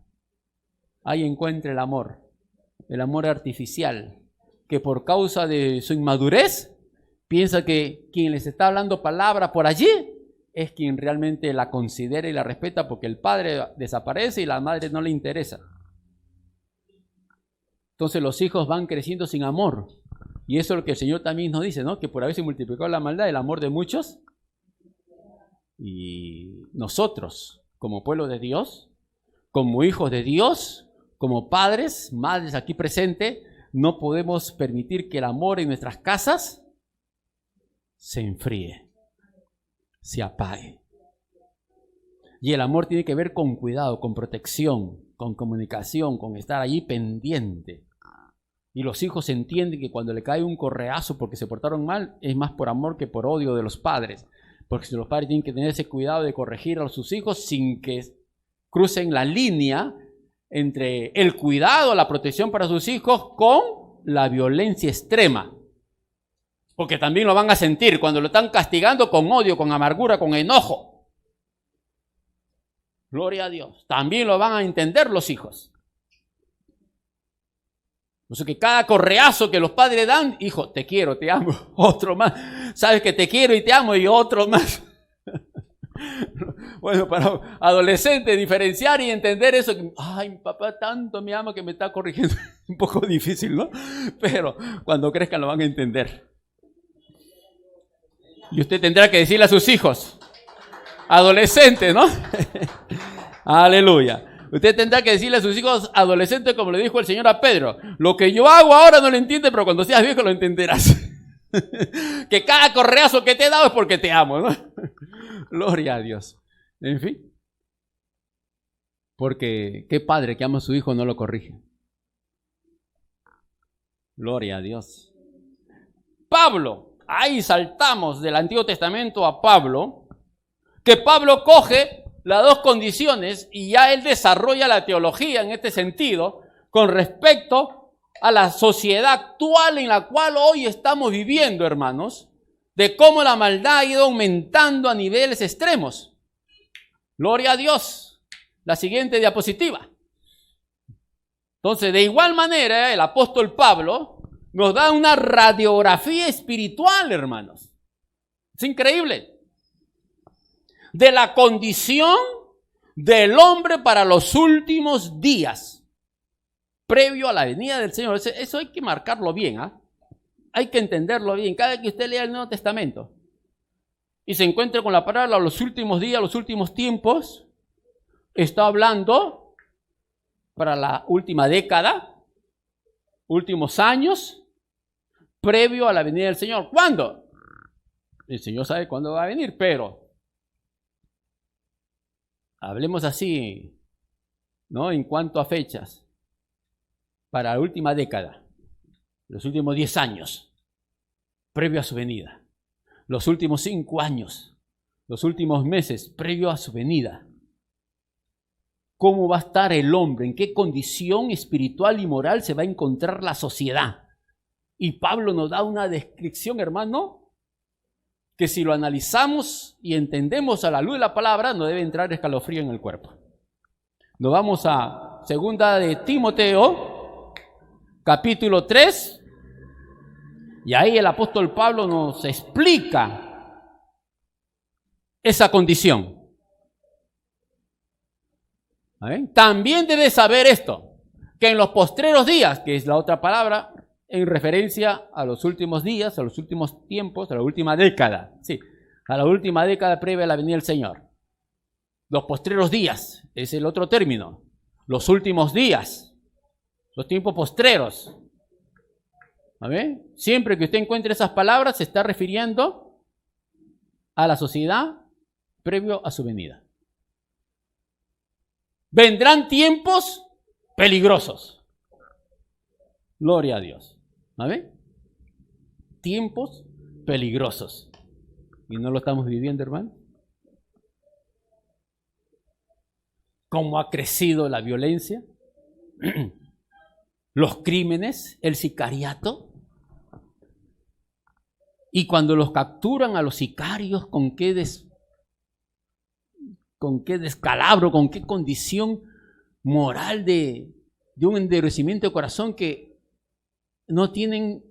Ahí encuentra el amor artificial, que por causa de su inmadurez piensa que quien les está hablando palabra por allí es quien realmente la considera y la respeta, porque el padre desaparece y la madre no le interesa. Entonces los hijos van creciendo sin amor. Y eso es lo que el Señor también nos dice, ¿no? Que por haberse multiplicado la maldad, el amor de muchos. Y nosotros, como pueblo de Dios, como hijos de Dios, como padres, madres aquí presentes, no podemos permitir que el amor en nuestras casas se enfríe, se apague. Y el amor tiene que ver con cuidado, con protección, con comunicación, con estar allí pendiente. Y los hijos entienden que cuando le cae un correazo porque se portaron mal, es más por amor que por odio de los padres. Porque si los padres tienen que tener ese cuidado de corregir a sus hijos sin que crucen la línea entre el cuidado, la protección para sus hijos con la violencia extrema. Porque también lo van a sentir cuando lo están castigando con odio, con amargura, con enojo. Gloria a Dios. También lo van a entender los hijos. O sea que cada correazo que los padres dan, hijo, te quiero, te amo, otro más. Sabes que te quiero y te amo y otro más. Bueno, para adolescentes diferenciar y entender eso, que, ay, mi papá tanto me ama que me está corrigiendo, un poco difícil, ¿no? Pero cuando crezcan lo van a entender. Y usted tendrá que decirle a sus hijos, adolescentes, ¿no? Aleluya. Usted tendrá que decirle a sus hijos adolescentes, como le dijo el Señor a Pedro, lo que yo hago ahora no lo entiende, pero cuando seas viejo lo entenderás. Que cada correazo que te he dado es porque te amo, ¿no? Gloria a Dios. En fin. Porque qué padre que ama a su hijo no lo corrige. Gloria a Dios. Pablo, ahí saltamos del Antiguo Testamento a Pablo, que Pablo coge las dos condiciones y ya él desarrolla la teología en este sentido con respecto a la sociedad actual en la cual hoy estamos viviendo, hermanos, de cómo la maldad ha ido aumentando a niveles extremos. Gloria a Dios. La siguiente diapositiva. Entonces, de igual manera, el apóstol Pablo nos da una radiografía espiritual, hermanos. Es increíble. De la condición del hombre para los últimos días, previo a la venida del Señor. Eso hay que marcarlo bien, ¿ah? Hay que entenderlo bien. Cada vez que usted lea el Nuevo Testamento y se encuentre con la palabra los últimos días, los últimos tiempos, está hablando para la última década, últimos años, previo a la venida del Señor. ¿Cuándo? El Señor sabe cuándo va a venir, pero hablemos así, ¿no? En cuanto a fechas, para la última década, los últimos 10 años, previo a su venida, los últimos 5 años, los últimos meses, previo a su venida. ¿Cómo va a estar el hombre? ¿En qué condición espiritual y moral se va a encontrar la sociedad? Y Pablo nos da una descripción, hermano, que si lo analizamos y entendemos a la luz de la palabra, nos debe entrar escalofrío en el cuerpo. Nos vamos a 2 de Timoteo, capítulo 3, y ahí el apóstol Pablo nos explica esa condición. También debes saber esto, que en los postreros días, que es la otra palabra en referencia a los últimos días, a los últimos tiempos, a la última década, sí, a la última década previa a la venida del Señor. Los postreros días es el otro término, los últimos días, los tiempos postreros. Siempre que usted encuentre esas palabras, se está refiriendo a la sociedad previo a su venida. Vendrán tiempos peligrosos. Gloria a Dios. Tiempos peligrosos. ¿Y no lo estamos viviendo, hermano? ¿Cómo ha crecido la violencia? Los crímenes, el sicariato. Y cuando los capturan a los sicarios, ¿con qué descalabro, con qué condición moral de un endurecimiento de corazón, que no tienen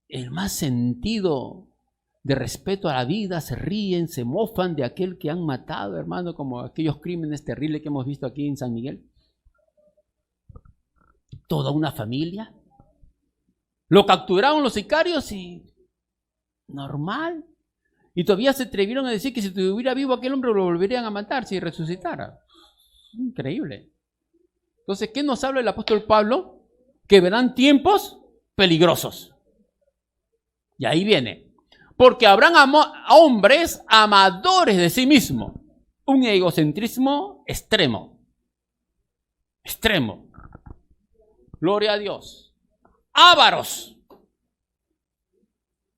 el más sentido de respeto a la vida, se ríen, se mofan de aquel que han matado, hermano, como aquellos crímenes terribles que hemos visto aquí en San Miguel. Toda una familia. Lo capturaron los sicarios y normal. Y todavía se atrevieron a decir que si estuviera vivo aquel hombre lo volverían a matar si resucitara. Increíble. Entonces, ¿qué nos habla el apóstol Pablo? Que verán tiempos peligrosos. Y ahí viene. Porque habrán hombres amadores de sí mismos. Un egocentrismo extremo. Extremo. Gloria a Dios. Ávaros.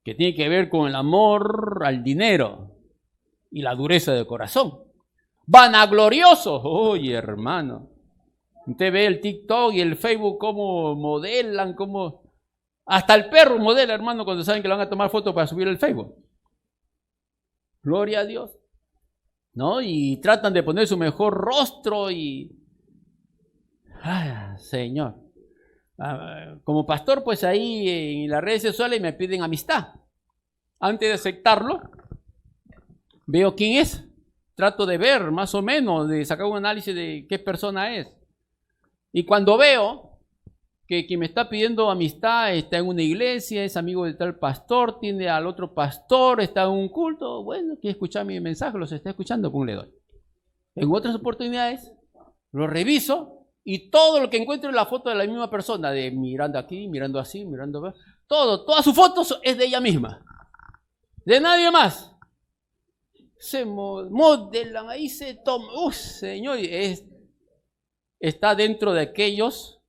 Que tiene que ver con el amor al dinero y la dureza de corazón. Vanagloriosos. Oye, hermano. Usted ve el TikTok y el Facebook cómo modelan, cómo... Hasta el perro modela, hermano, cuando saben que le van a tomar fotos para subir al Facebook. Gloria a Dios. ¿No? Y tratan de poner su mejor rostro y... ¡Ay, Señor! Como pastor, pues ahí en las redes sociales me piden amistad. Antes de aceptarlo, veo quién es. Trato de ver más o menos, de sacar un análisis de qué persona es. Y cuando veo que quien me está pidiendo amistad está en una iglesia, es amigo de tal pastor, tiene al otro pastor, está en un culto, bueno, quiere escuchar mi mensaje, los está escuchando, pues le doy. En otras oportunidades, lo reviso y todo lo que encuentro en la foto de la misma persona, de mirando aquí, mirando así, mirando acá, todas sus fotos es de ella misma, de nadie más. Se modelan, ahí se toman, Señor, está dentro de aquellos,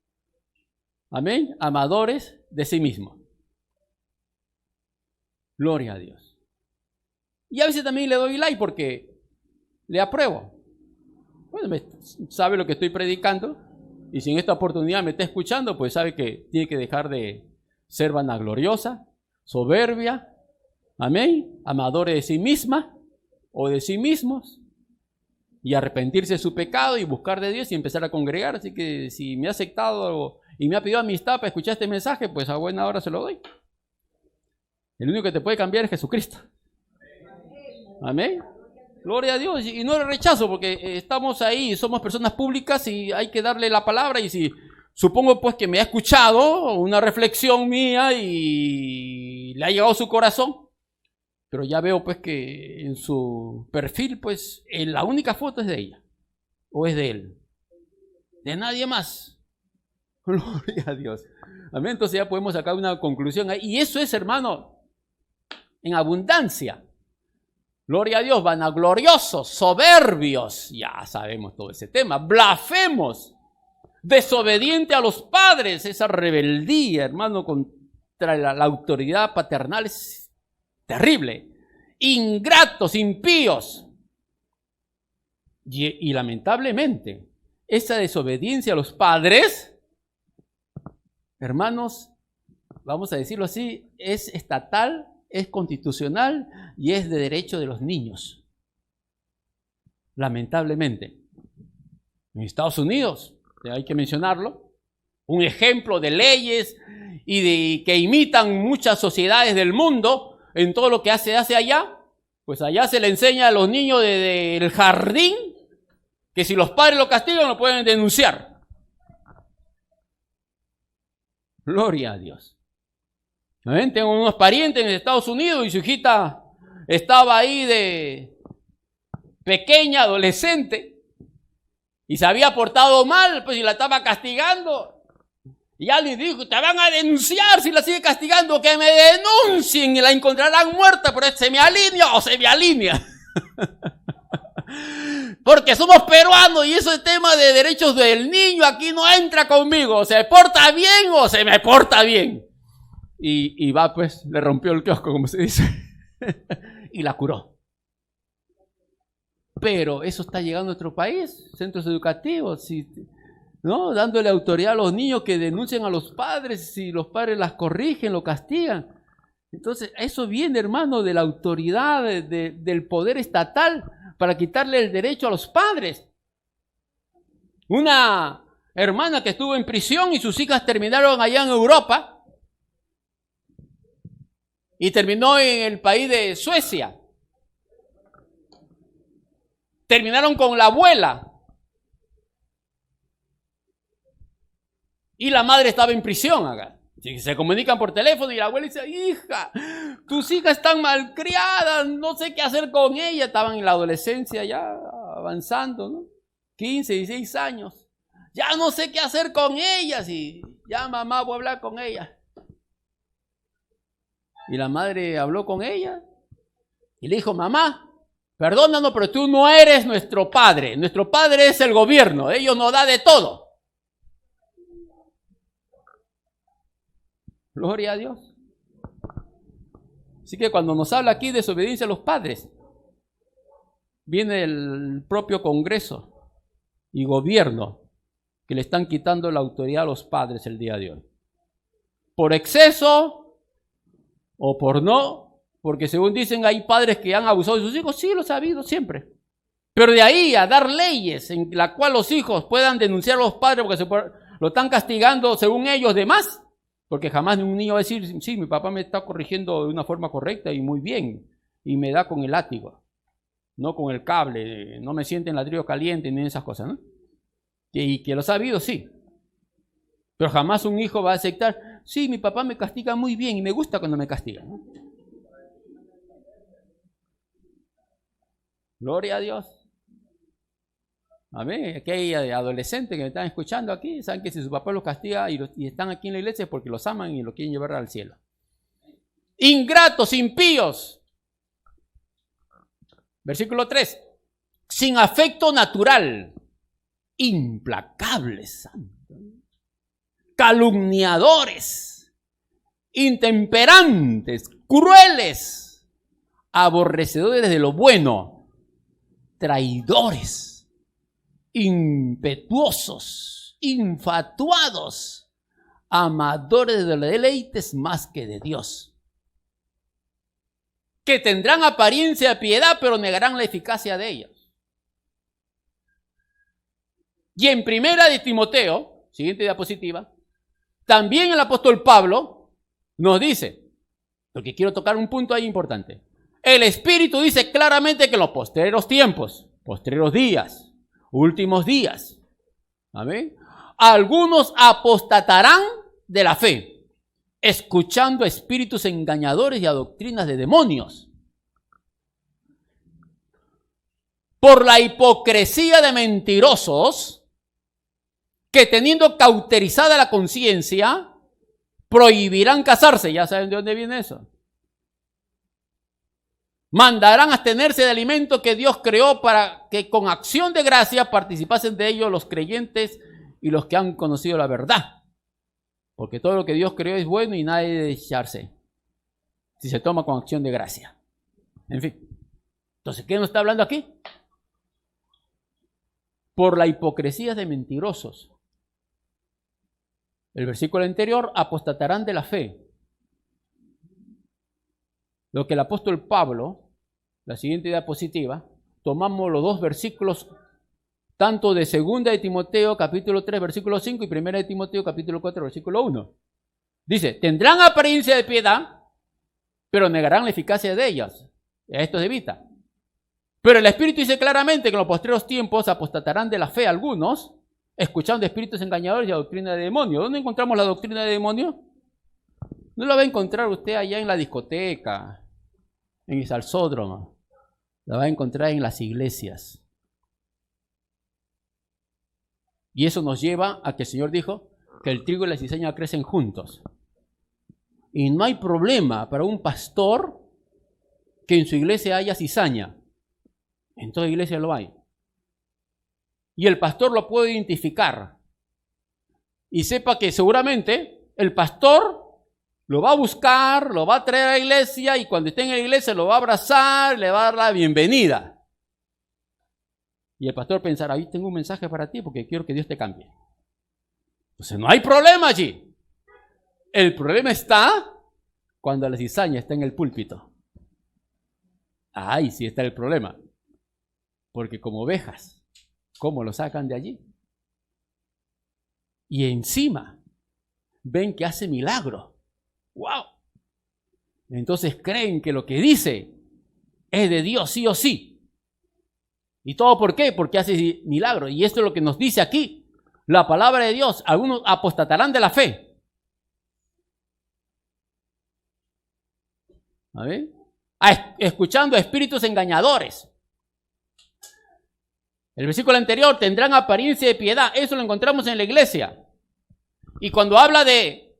amén, amadores de sí mismo. Gloria a Dios. Y a veces también le doy like porque le apruebo. Bueno, sabe lo que estoy predicando, y si en esta oportunidad me está escuchando, pues sabe que tiene que dejar de ser vanagloriosa, soberbia, amén, amadores de sí misma o de sí mismos, y arrepentirse de su pecado y buscar de Dios y empezar a congregar. Así que si me ha aceptado y me ha pedido amistad para escuchar este mensaje, pues a buena hora se lo doy. El único que te puede cambiar es Jesucristo. Amén. Gloria a Dios. Y no le rechazo porque estamos ahí, somos personas públicas y hay que darle la palabra. Y si supongo pues que me ha escuchado una reflexión mía y le ha llegado a su corazón, pero ya veo pues que en su perfil pues la única foto es de ella o es de él, de nadie más. Gloria a Dios. Amén. Entonces ya podemos sacar una conclusión ahí. Y eso es, hermano, en abundancia. Gloria a Dios, vanagloriosos, soberbios, ya sabemos todo ese tema, blasfemos, desobediente a los padres, esa rebeldía, hermano, contra la autoridad paternal es terrible, ingratos, impíos. Y lamentablemente, esa desobediencia a los padres, hermanos, vamos a decirlo así, es estatal, es constitucional y es de derecho de los niños. Lamentablemente. En Estados Unidos, hay que mencionarlo, un ejemplo de leyes y que imitan muchas sociedades del mundo en todo lo que hace allá, pues allá se le enseña a los niños del jardín que si los padres lo castigan lo pueden denunciar. Gloria a Dios. ¿Ven? Tengo unos parientes en Estados Unidos y su hijita estaba ahí de pequeña, adolescente, y se había portado mal, pues y la estaba castigando. Y alguien dijo, te van a denunciar si la sigue castigando, que me denuncien y la encontrarán muerta, pero se me alinea o se me alinea. Porque somos peruanos y ese tema de derechos del niño aquí no entra conmigo. O se porta bien o se me porta bien. Y va pues, le rompió el kiosco, como se dice, y la curó. Pero eso está llegando a nuestro país, centros educativos, ¿no? Dándole autoridad a los niños que denuncian a los padres, si los padres las corrigen, lo castigan. Entonces, eso viene, hermano, de la autoridad, del poder estatal, para quitarle el derecho a los padres. Una hermana que estuvo en prisión y sus hijas terminaron allá en Europa, y terminó en el país de Suecia. Terminaron con la abuela. Y la madre estaba en prisión acá. Se comunican por teléfono y la abuela dice, hija, tus hijas están malcriadas, no sé qué hacer con ellas. Estaban en la adolescencia ya avanzando, ¿no? 15, 16 años. Ya no sé qué hacer con ellas y ya mamá voy a hablar con ellas. Y la madre habló con ella y le dijo, mamá, perdónanos, pero tú no eres nuestro padre. Nuestro padre es el gobierno, ellos nos da de todo. Gloria a Dios. Así que cuando nos habla aquí de desobediencia a los padres, viene el propio Congreso y gobierno que le están quitando la autoridad a los padres el día de hoy. Por exceso o por no, porque según dicen hay padres que han abusado de sus hijos, sí, los ha habido siempre. Pero de ahí a dar leyes en la cual los hijos puedan denunciar a los padres porque lo están castigando según ellos de más, porque jamás un niño va a decir, sí, mi papá me está corrigiendo de una forma correcta y muy bien, y me da con el látigo, no con el cable, no me siente en ladrillo caliente ni esas cosas, ¿no? Y que los ha habido, sí. Pero jamás un hijo va a aceptar, sí, mi papá me castiga muy bien y me gusta cuando me castiga, ¿no? Gloria a Dios. A ver, aquí hay adolescentes que me están escuchando aquí, saben que si su papá los castiga y están aquí en la iglesia es porque los aman y los quieren llevar al cielo. Ingratos, impíos. Versículo 3. Sin afecto natural, implacables, calumniadores, intemperantes, crueles, aborrecedores de lo bueno, traidores, impetuosos, infatuados, amadores de los deleites más que de Dios, que tendrán apariencia de piedad, pero negarán la eficacia de ellos. Y en primera de Timoteo, siguiente diapositiva, también el apóstol Pablo nos dice, porque quiero tocar un punto ahí importante, el Espíritu dice claramente que en los postreros tiempos, postreros días, últimos días, ¿amén?, algunos apostatarán de la fe, escuchando a espíritus engañadores y a doctrinas de demonios, por la hipocresía de mentirosos, que teniendo cauterizada la conciencia, prohibirán casarse. Ya saben de dónde viene eso. Mandarán abstenerse de alimento que Dios creó para que con acción de gracia participasen de ello los creyentes y los que han conocido la verdad. Porque todo lo que Dios creó es bueno y nadie debe echarse si se toma con acción de gracia. En fin. Entonces, ¿qué nos está hablando aquí? Por la hipocresía de mentirosos. El versículo anterior, apostatarán de la fe. Lo que el apóstol Pablo, la siguiente diapositiva, tomamos los dos versículos, tanto de 2 de Timoteo, capítulo 3, versículo 5, y 1 de Timoteo, capítulo 4, versículo 1. Dice, tendrán apariencia de piedad, pero negarán la eficacia de ellas. Esto es evita. Pero el Espíritu dice claramente que en los postreros tiempos apostatarán de la fe algunos, escuchando espíritus engañadores y a doctrina de demonios. ¿Dónde encontramos la doctrina de demonios? No la va a encontrar usted allá en la discoteca, en el salsódromo. La va a encontrar en las iglesias. Y eso nos lleva a que el Señor dijo que el trigo y la cizaña crecen juntos. Y no hay problema para un pastor que en su iglesia haya cizaña. En toda iglesia lo hay. Y el pastor lo puede identificar. Y sepa que seguramente el pastor lo va a buscar, lo va a traer a la iglesia y cuando esté en la iglesia lo va a abrazar, le va a dar la bienvenida. Y el pastor pensará, ahí tengo un mensaje para ti porque quiero que Dios te cambie. Entonces no hay problema allí. El problema está cuando la cizaña está en el púlpito. Ahí sí está el problema. Porque como ovejas, ¿cómo lo sacan de allí? Y encima ven que hace milagro. ¡Wow! Entonces creen que lo que dice es de Dios sí o sí. ¿Y todo por qué? Porque hace milagro. Y esto es lo que nos dice aquí. La palabra de Dios. Algunos apostatarán de la fe. ¿A ver? Escuchando a espíritus engañadores. El versículo anterior, tendrán apariencia de piedad. Eso lo encontramos en la iglesia. Y cuando habla de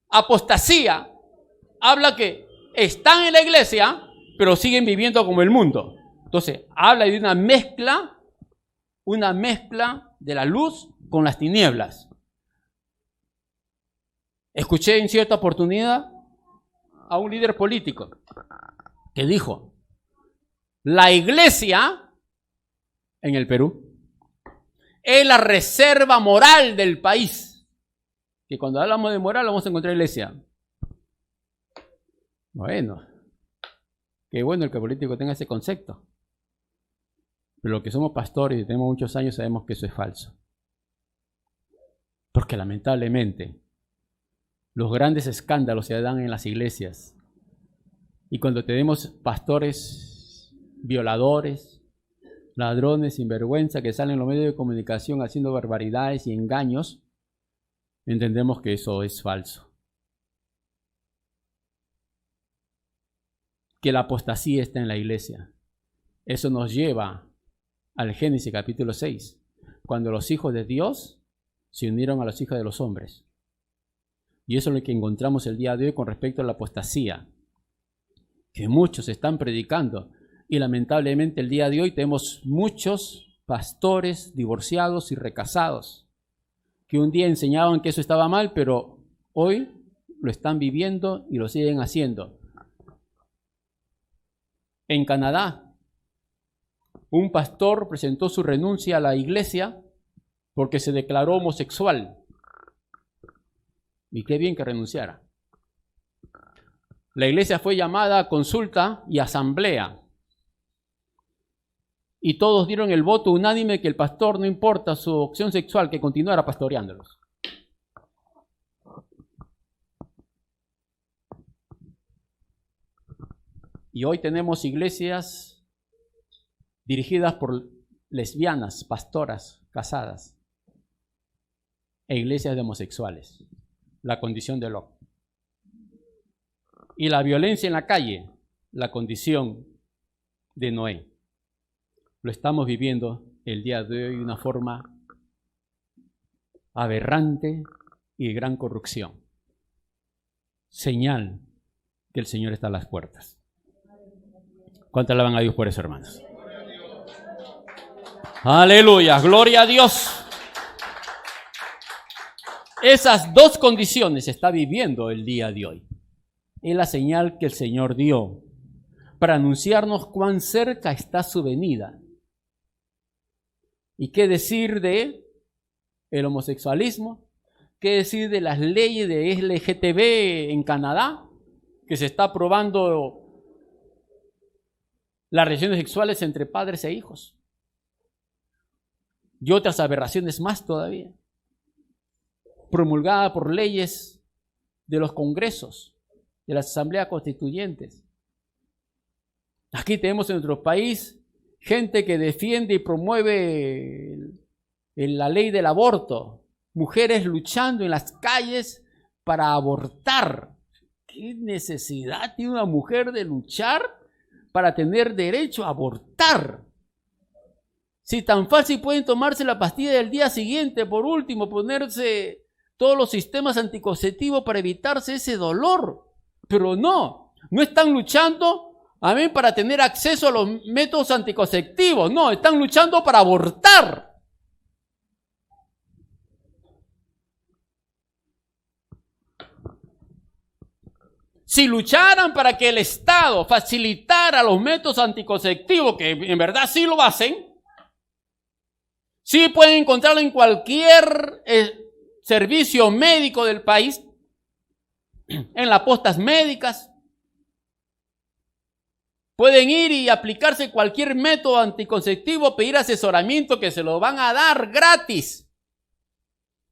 apostasía, habla que están en la iglesia, pero siguen viviendo como el mundo. Entonces, habla de una mezcla de la luz con las tinieblas. Escuché en cierta oportunidad a un líder político que dijo, la iglesia en el Perú es la reserva moral del país. Que cuando hablamos de moral vamos a encontrar iglesia. Bueno, qué bueno el que el político tenga ese concepto. Pero los que somos pastores y tenemos muchos años sabemos que eso es falso. Porque lamentablemente los grandes escándalos se dan en las iglesias. Y cuando tenemos pastores violadores, ladrones, sinvergüenza, que salen en los medios de comunicación haciendo barbaridades y engaños, entendemos que eso es falso. Que la apostasía está en la iglesia. Eso nos lleva al Génesis capítulo 6, cuando los hijos de Dios se unieron a los hijos de los hombres. Y eso es lo que encontramos el día de hoy con respecto a la apostasía, que muchos están predicando. Y lamentablemente el día de hoy tenemos muchos pastores divorciados y recasados, que un día enseñaban que eso estaba mal, pero hoy lo están viviendo y lo siguen haciendo. En Canadá, un pastor presentó su renuncia a la iglesia porque se declaró homosexual. Y qué bien que renunciara. La iglesia fue llamada a consulta y asamblea. Y todos dieron el voto unánime que el pastor, no importa su opción sexual, que continuara pastoreándolos. Y hoy tenemos iglesias dirigidas por lesbianas, pastoras, casadas, e iglesias de homosexuales. La condición de Lot. Y la violencia en la calle, la condición de Noé. Lo estamos viviendo el día de hoy de una forma aberrante y de gran corrupción. Señal que el Señor está a las puertas. ¿Cuánto alaban a Dios por eso, hermanos? Aleluya, gloria a Dios. Esas dos condiciones se está viviendo el día de hoy. Es la señal que el Señor dio para anunciarnos cuán cerca está su venida. ¿Y qué decir de el homosexualismo? ¿Qué decir de las leyes de LGTB en Canadá? Que se está aprobando las relaciones sexuales entre padres e hijos. Y otras aberraciones más todavía. Promulgada por leyes de los congresos, de las asambleas constituyentes. Aquí tenemos en nuestro país gente que defiende y promueve la ley del aborto. Mujeres luchando en las calles para abortar. ¿Qué necesidad tiene una mujer de luchar para tener derecho a abortar? Si tan fácil pueden tomarse la pastilla del día siguiente, por último, ponerse todos los sistemas anticonceptivos para evitarse ese dolor. Pero no están luchando, amén, para tener acceso a los métodos anticonceptivos. No, están luchando para abortar. Si lucharan para que el Estado facilitara los métodos anticonceptivos, que en verdad sí lo hacen, sí pueden encontrarlo en cualquier servicio médico del país, en las postas médicas. Pueden ir y aplicarse cualquier método anticonceptivo, pedir asesoramiento que se lo van a dar gratis.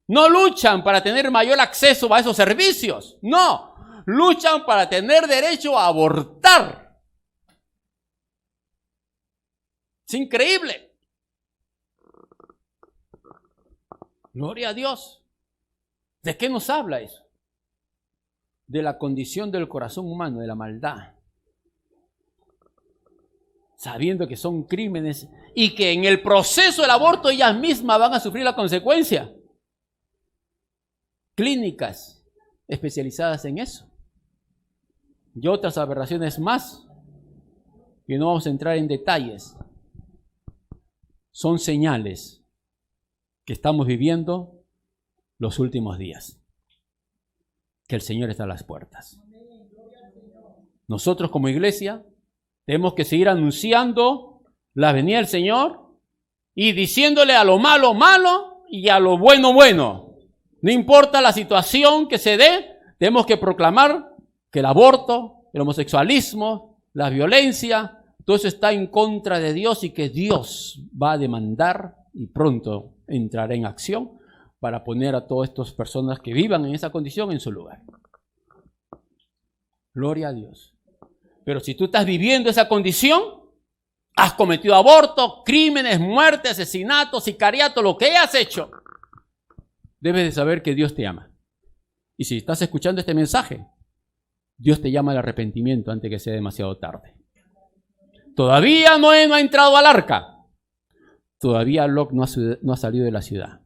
No luchan para tener mayor acceso a esos servicios. No, luchan para tener derecho a abortar. Es increíble. Gloria a Dios. ¿De qué nos habla eso? De la condición del corazón humano, de la maldad. Sabiendo que son crímenes y que en el proceso del aborto ellas mismas van a sufrir la consecuencia. Clínicas especializadas en eso. Y otras aberraciones más, que no vamos a entrar en detalles. Son señales que estamos viviendo los últimos días. Que el Señor está a las puertas. Nosotros como iglesia tenemos que seguir anunciando la venida del Señor y diciéndole a lo malo, malo y a lo bueno, bueno. No importa la situación que se dé, tenemos que proclamar que el aborto, el homosexualismo, la violencia, todo eso está en contra de Dios y que Dios va a demandar y pronto entrará en acción para poner a todas estas personas que vivan en esa condición en su lugar. Gloria a Dios. Pero si tú estás viviendo esa condición, has cometido aborto, crímenes, muerte, asesinato, sicariato, lo que hayas hecho, debes de saber que Dios te ama. Y si estás escuchando este mensaje, Dios te llama al arrepentimiento antes que sea demasiado tarde. Todavía Noé no ha entrado al arca. Todavía Lot no ha salido de la ciudad,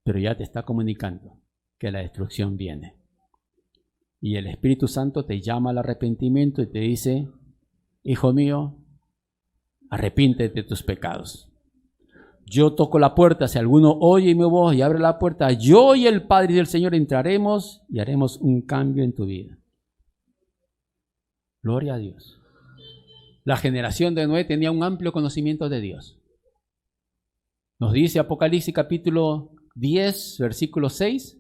pero ya te está comunicando que la destrucción viene. Y el Espíritu Santo te llama al arrepentimiento y te dice: hijo mío, arrepíntete de tus pecados. Yo toco la puerta, si alguno oye mi voz y abre la puerta, yo y el Padre y el Señor entraremos y haremos un cambio en tu vida. Gloria a Dios. La generación de Noé tenía un amplio conocimiento de Dios. Nos dice Apocalipsis capítulo 10, versículo 6,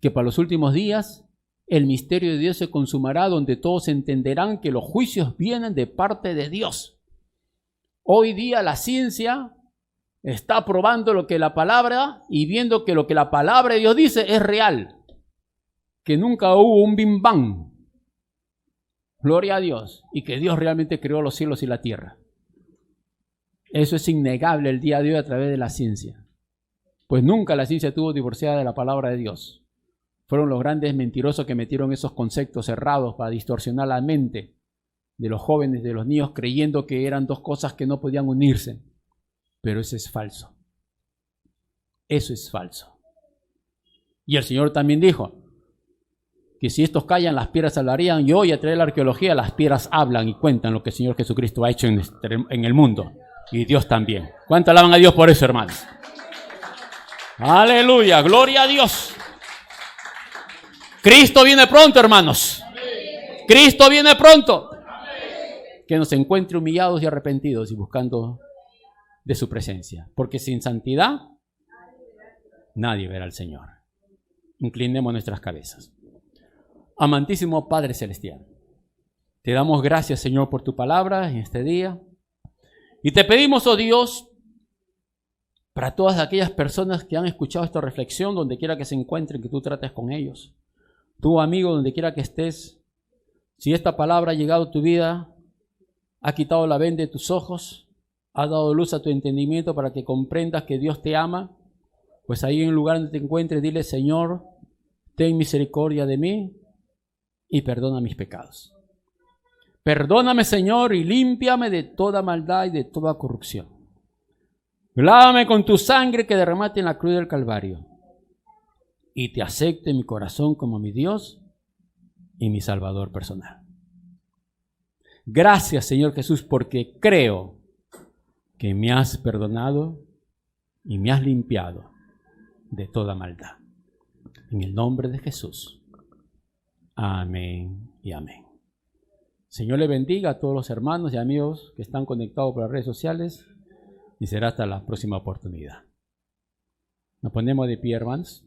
que para los últimos días el misterio de Dios se consumará, donde todos entenderán que los juicios vienen de parte de Dios. Hoy día la ciencia está probando lo que la palabra y viendo que lo que la palabra de Dios dice es real, que nunca hubo un Big Bang. Gloria a Dios. Y que Dios realmente creó los cielos y la tierra. Eso es innegable el día de hoy a través de la ciencia. Pues nunca la ciencia estuvo divorciada de la palabra de Dios. Fueron los grandes mentirosos que metieron esos conceptos cerrados para distorsionar la mente de los jóvenes, de los niños, creyendo que eran dos cosas que no podían unirse. Pero eso es falso. Eso es falso. Y el Señor también dijo que si estos callan, las piedras hablarían. Y hoy, a través de la arqueología, las piedras hablan y cuentan lo que el Señor Jesucristo ha hecho en el mundo. Y Dios también. ¿Cuánto alaban a Dios por eso, hermanos? Aleluya, gloria a Dios. Cristo viene pronto, hermanos. Cristo viene pronto. Que nos encuentre humillados y arrepentidos y buscando de su presencia. Porque sin santidad nadie verá al Señor. Inclinemos nuestras cabezas. Amantísimo Padre Celestial, te damos gracias, Señor, por tu palabra en este día. Y te pedimos, oh Dios, para todas aquellas personas que han escuchado esta reflexión, donde quiera que se encuentren, que tú trates con ellos. Tú, amigo, donde quiera que estés, si esta palabra ha llegado a tu vida, ha quitado la venda de tus ojos, ha dado luz a tu entendimiento para que comprendas que Dios te ama, pues ahí en el lugar donde te encuentres, dile: Señor, ten misericordia de mí y perdona mis pecados. Perdóname, Señor, y límpiame de toda maldad y de toda corrupción. Lávame con tu sangre que derramaste en la cruz del Calvario, y te acepte en mi corazón como mi Dios y mi Salvador personal. Gracias, Señor Jesús, porque creo que me has perdonado y me has limpiado de toda maldad. En el nombre de Jesús. Amén y amén. Señor le bendiga a todos los hermanos y amigos que están conectados por las redes sociales, y será hasta la próxima oportunidad. Nos ponemos de pie, hermanos.